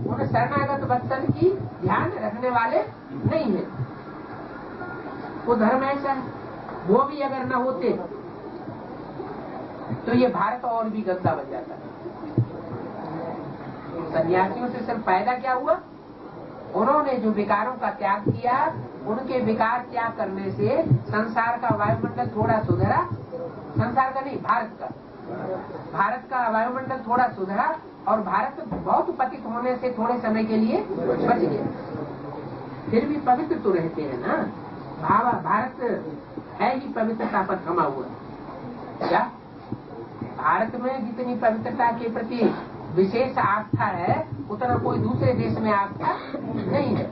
उन्हें शरणागत वत्सल की ध्यान रखने वाले नहीं है। वो धर्म ऐसा है। वो भी अगर न होते तो ये भारत और भी गंदा बन जाता। सन्यासियों से सिर्फ फायदा क्या हुआ, उन्होंने जो विकारों का त्याग किया, उनके विकार त्याग करने से संसार का वायुमंडल थोड़ा सुधरा। संसार का नहीं, भारत का वायुमंडल थोड़ा सुधरा और भारत बहुत पतित होने से थोड़े समय के लिए बच गया। फिर भी पवित्र तो रहते हैं ना। भारत है ही पवित्रता पर थमा हुआ। क्या भारत में जितनी पवित्रता के प्रति विशेष आस्था है, उतना कोई दूसरे देश में आस्था नहीं है।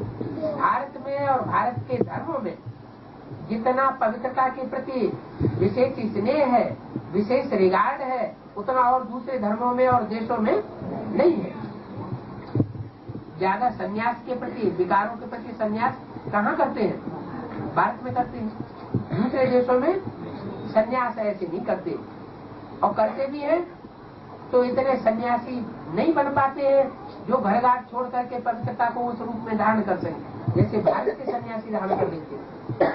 भारत में और भारत के धर्मों में जितना पवित्रता के प्रति विशेष स्नेह है, विशेष रिगार्ड है, उतना और दूसरे धर्मों में और देशों में नहीं है। ज्यादा सन्यास के प्रति, विकारों के प्रति सन्यास कहाँ करते हैं? भारत में करते हैं। दूसरे देशों में सन्यास ऐसे नहीं करते, और करते भी हैं तो इतने सन्यासी नहीं बन पाते हैं जो घरघाट छोड़ करके पवित्रता को उस रूप में धारण कर सके जैसे भारत के सन्यासी धारण कर लेते हैं।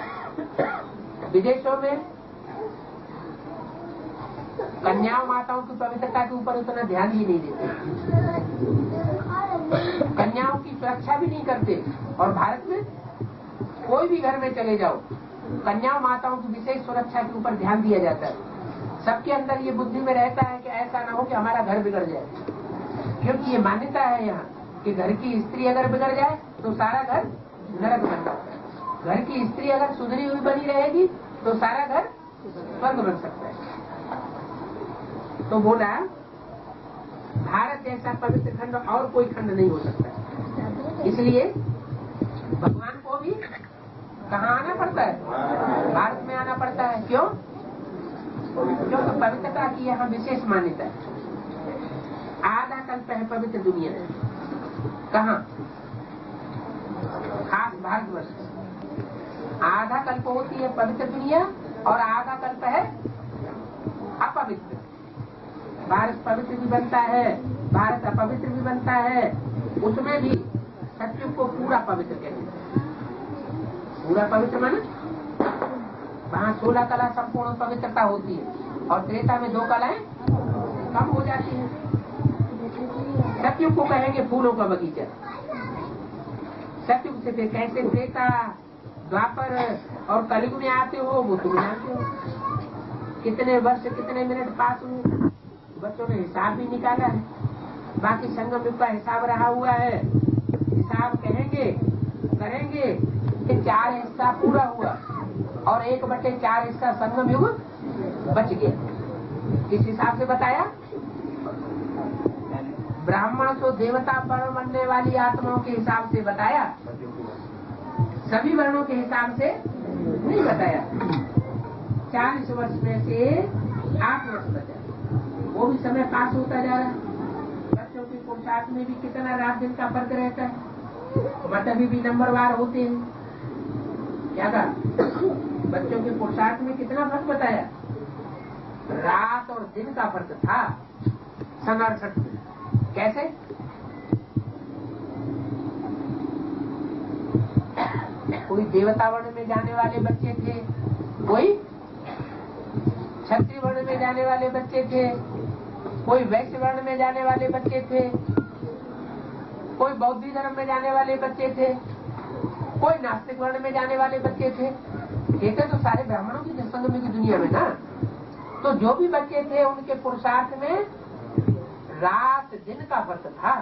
विदेशों में कन्याओं माताओं की पवित्रता के ऊपर उतना ध्यान ही नहीं देते, कन्याओं की सुरक्षा भी नहीं करते। और भारत में कोई भी घर में चले जाओ, कन्याओं माताओं की विशेष सुरक्षा के ऊपर ध्यान दिया जाता है। सबके अंदर ये बुद्धि में रहता है कि ऐसा ना हो कि हमारा घर बिगड़ जाए, क्योंकि ये मान्यता है यहाँ कि घर की स्त्री अगर बिगड़ जाए तो सारा घर नरक बन जाता है। घर की स्त्री अगर सुधरी हुई बनी रहेगी तो सारा घर स्वर्ग बन सकता है। तो बोला भारत जैसा पवित्र खंड और कोई खंड नहीं हो सकता। इसलिए भगवान को भी कहाँ आना पड़ता है? भारत में आना पड़ता है। क्यों? क्योंकि पवित्रता की यहाँ विशेष मान्यता है। आधा कल्प है पवित्र दुनिया में। कहाँ? खास भारतवर्ष। आधा कल्प होती है पवित्र दुनिया और आधा कल्प है अपवित्र। भारत पवित्र भी बनता है, भारत अपवित्र भी बनता है। उसमें भी सत्युग को पूरा पवित्र कहते हैं। पूरा पवित्र माने वहाँ 16 कला संपूर्ण पवित्रता होती है और त्रेता में 2 कलाएं कम हो जाती हैं। सत्युग को कहेंगे फूलों का बगीचा। सत्युग से फिर कैसे त्रेता, द्वापर और कलयुग में आते हो वो तुम जानते हो। कितने वर्ष कितने मिनट पास हुए बच्चों ने हिसाब भी निकाला है। बाकी संगम युग का हिसाब रहा हुआ है। हिसाब कहेंगे करेंगे कि 4 हिस्सा पूरा हुआ और 1/4 इसका संगम युग बच गया। किस हिसाब से बताया? ब्राह्मण को देवता पर बनने वाली आत्माओं के हिसाब से बताया, सभी वर्णों के हिसाब से नहीं बताया। 40 वर्ष में से 8 वर्ष बचा, वो भी समय पास होता जा रहा है। बच्चों के पुरुषार्थ में भी कितना रात दिन का फर्क रहता है, मतलब भी नंबरवार होते हैं। क्या कहा? बच्चों के पुरुषार्थ में कितना फर्क बताया? रात और दिन का फर्क था 67 में। कैसे? कोई देवता वर्ण में जाने वाले बच्चे थे, कोई क्षत्रिय वर्ण में जाने वाले बच्चे थे, कोई वैश्य वर्ण में जाने वाले बच्चे थे, कोई बौद्ध धर्म में जाने वाले बच्चे थे, कोई नास्तिक वर्ण में जाने वाले बच्चे थे। ये तो सारे ब्राह्मणों की जनसंगम की दुनिया में ना। तो जो भी बच्चे थे उनके पुरुषार्थ में रात दिन का फर्क था,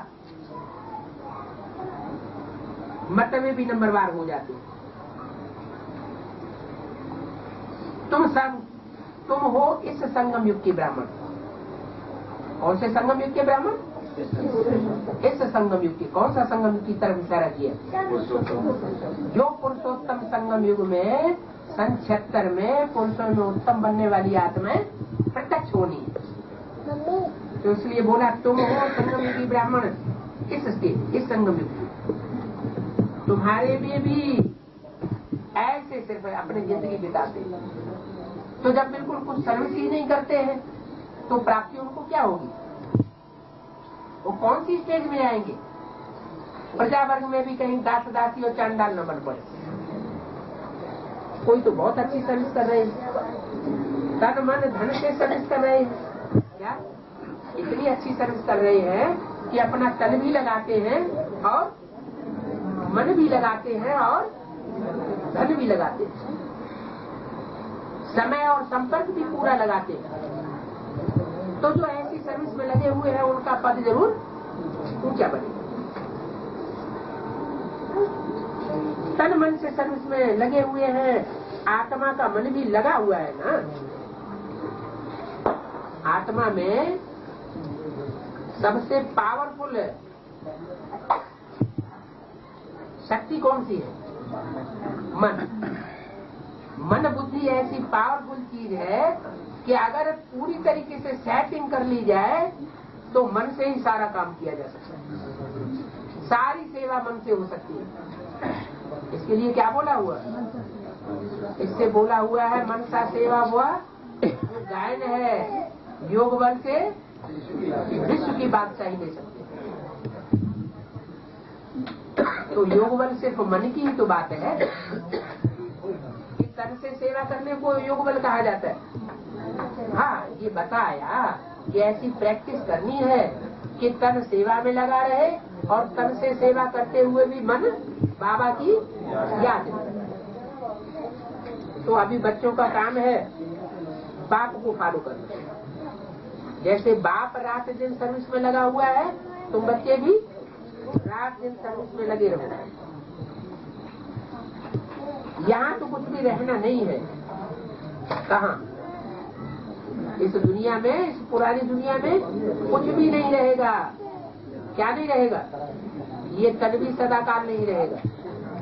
मतलब भी नंबरवार हो जाते। तुम हो इस संगम युग के ब्राह्मण। कौन से संगम युग के ब्राह्मण? इस संगम युग की। कौन सा संगम युग की तरफ इशारा किया? जो पुरुषोत्तम संगम युग में सन 76 में पुरुषों में उत्तम बनने वाली आत्माएं प्रत्यक्ष होनी है। तो इसलिए बोला तुम हो संगम युगी ब्राह्मण, इस संगम युग। तुम्हारे लिए भी ऐसे सिर्फ अपनी जिंदगी बिताते, तो जब बिल्कुल कुछ सर्विस ही नहीं करते हैं तो प्राप्ति उनको क्या होगी? वो कौन सी स्टेज में आएंगे? प्रजा वर्ग में भी कहीं दास दासी और चांडाल न बन पड़े। कोई तो बहुत अच्छी सर्विस कर रहे हैं, तन मन धन से सर्विस कर रहे हैं। क्या इतनी अच्छी सर्विस कर रहे हैं कि अपना तन भी लगाते हैं और मन भी लगाते हैं और धन भी लगाते हैं, समय और संपर्क भी पूरा लगाते हैं। तो जो ऐसी सर्विस में लगे हुए हैं उनका पद जरूर ऊंचा बनेगा। तन मन से सर्विस में लगे हुए हैं, आत्मा का मन भी लगा हुआ है ना। आत्मा में सबसे पावरफुल शक्ति कौन सी है? मन। मन बुद्धि ऐसी पावरफुल चीज है कि अगर पूरी तरीके से सेटिंग कर ली जाए तो मन से ही सारा काम किया जा सकता है, सारी सेवा मन से हो सकती है। इसके लिए क्या बोला हुआ? इससे बोला हुआ है मनसा सेवा हुआ जो गायन है, योग बल से विश्व की बादशाही ले सकते हैं। तो योग बल सिर्फ मन की ही तो बात है। तन से सेवा करने को योग बल कहा जाता है। हाँ, ये बताया कि ऐसी प्रैक्टिस करनी है कि तन सेवा में लगा रहे और तन से सेवा करते हुए भी मन बाबा की याद में। तो अभी बच्चों का काम है बाप को फॉलो करना। जैसे बाप रात दिन सर्विस में लगा हुआ है, तुम बच्चे भी रात दिन सर्विस में लगे रहो। यहाँ तो कुछ भी रहना नहीं है। कहाँ? इस दुनिया में, इस पुरानी दुनिया में कुछ भी नहीं रहेगा। क्या नहीं रहेगा? ये तन भी सदाकाल नहीं रहेगा।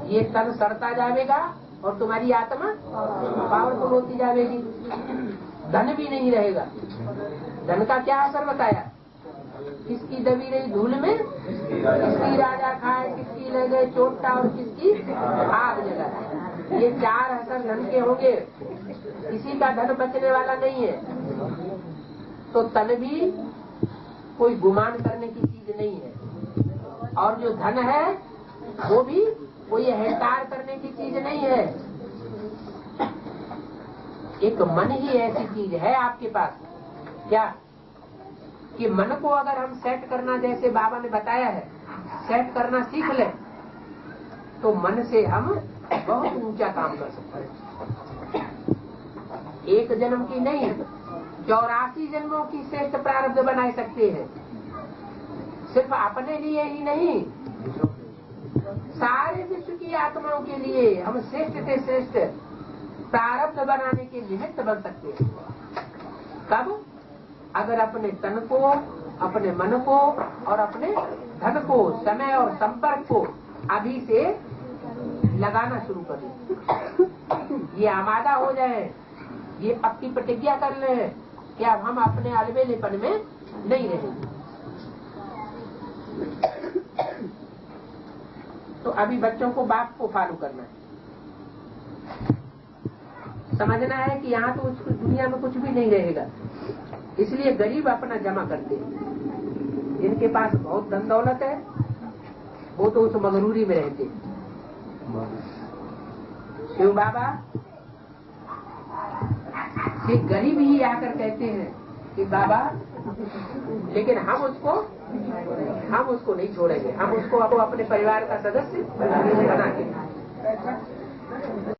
ये तन सड़ता जाएगा और तुम्हारी आत्मा पावरफुल होती जाएगी। धन भी नहीं रहेगा। धन का क्या असर बताया? किसकी दबी रही धूल में किसकी राजा खाए, किसकी ले गए चोटा और किसकी आग जलाए। ये 4 असर धन के होंगे, किसी का धन बचने वाला नहीं है। तो तन भी कोई गुमान करने की चीज नहीं है, और जो धन है वो भी कोई अहंकार करने की चीज नहीं है। एक मन ही ऐसी चीज है आपके पास, क्या कि मन को अगर हम सेट करना, जैसे बाबा ने बताया है, सेट करना सीख ले तो मन से हम बहुत ऊंचा काम कर सकते हैं। एक जन्म की नहीं, 84 जन्मों की श्रेष्ठ प्रारब्ध बना सकते हैं। सिर्फ अपने लिए ही नहीं, सारे विश्व की आत्माओं के लिए हम श्रेष्ठ से श्रेष्ठ प्रारब्ध बनाने के निमित्त बन सकते हैं। कब? अगर अपने तन को, अपने मन को और अपने धन को, समय और संपर्क को अभी से लगाना शुरू करें। ये आमादा हो जाए, ये पक्की प्रतिज्ञा कर ले कि अब हम अपने अलबेलेपन में नहीं रहेंगे। तो अभी बच्चों को बाप को फॉलो करना है, समझना है कि यहाँ तो उस दुनिया में कुछ भी नहीं रहेगा। इसलिए गरीब अपना जमा करते हैं। जिनके पास बहुत धन दौलत है वो तो उस मगरूरी में रहते हैं। शिव बाबा ये गरीब ही आकर कहते हैं कि बाबा, लेकिन हम उसको नहीं छोड़ेंगे, हम उसको अपने परिवार का सदस्य बना के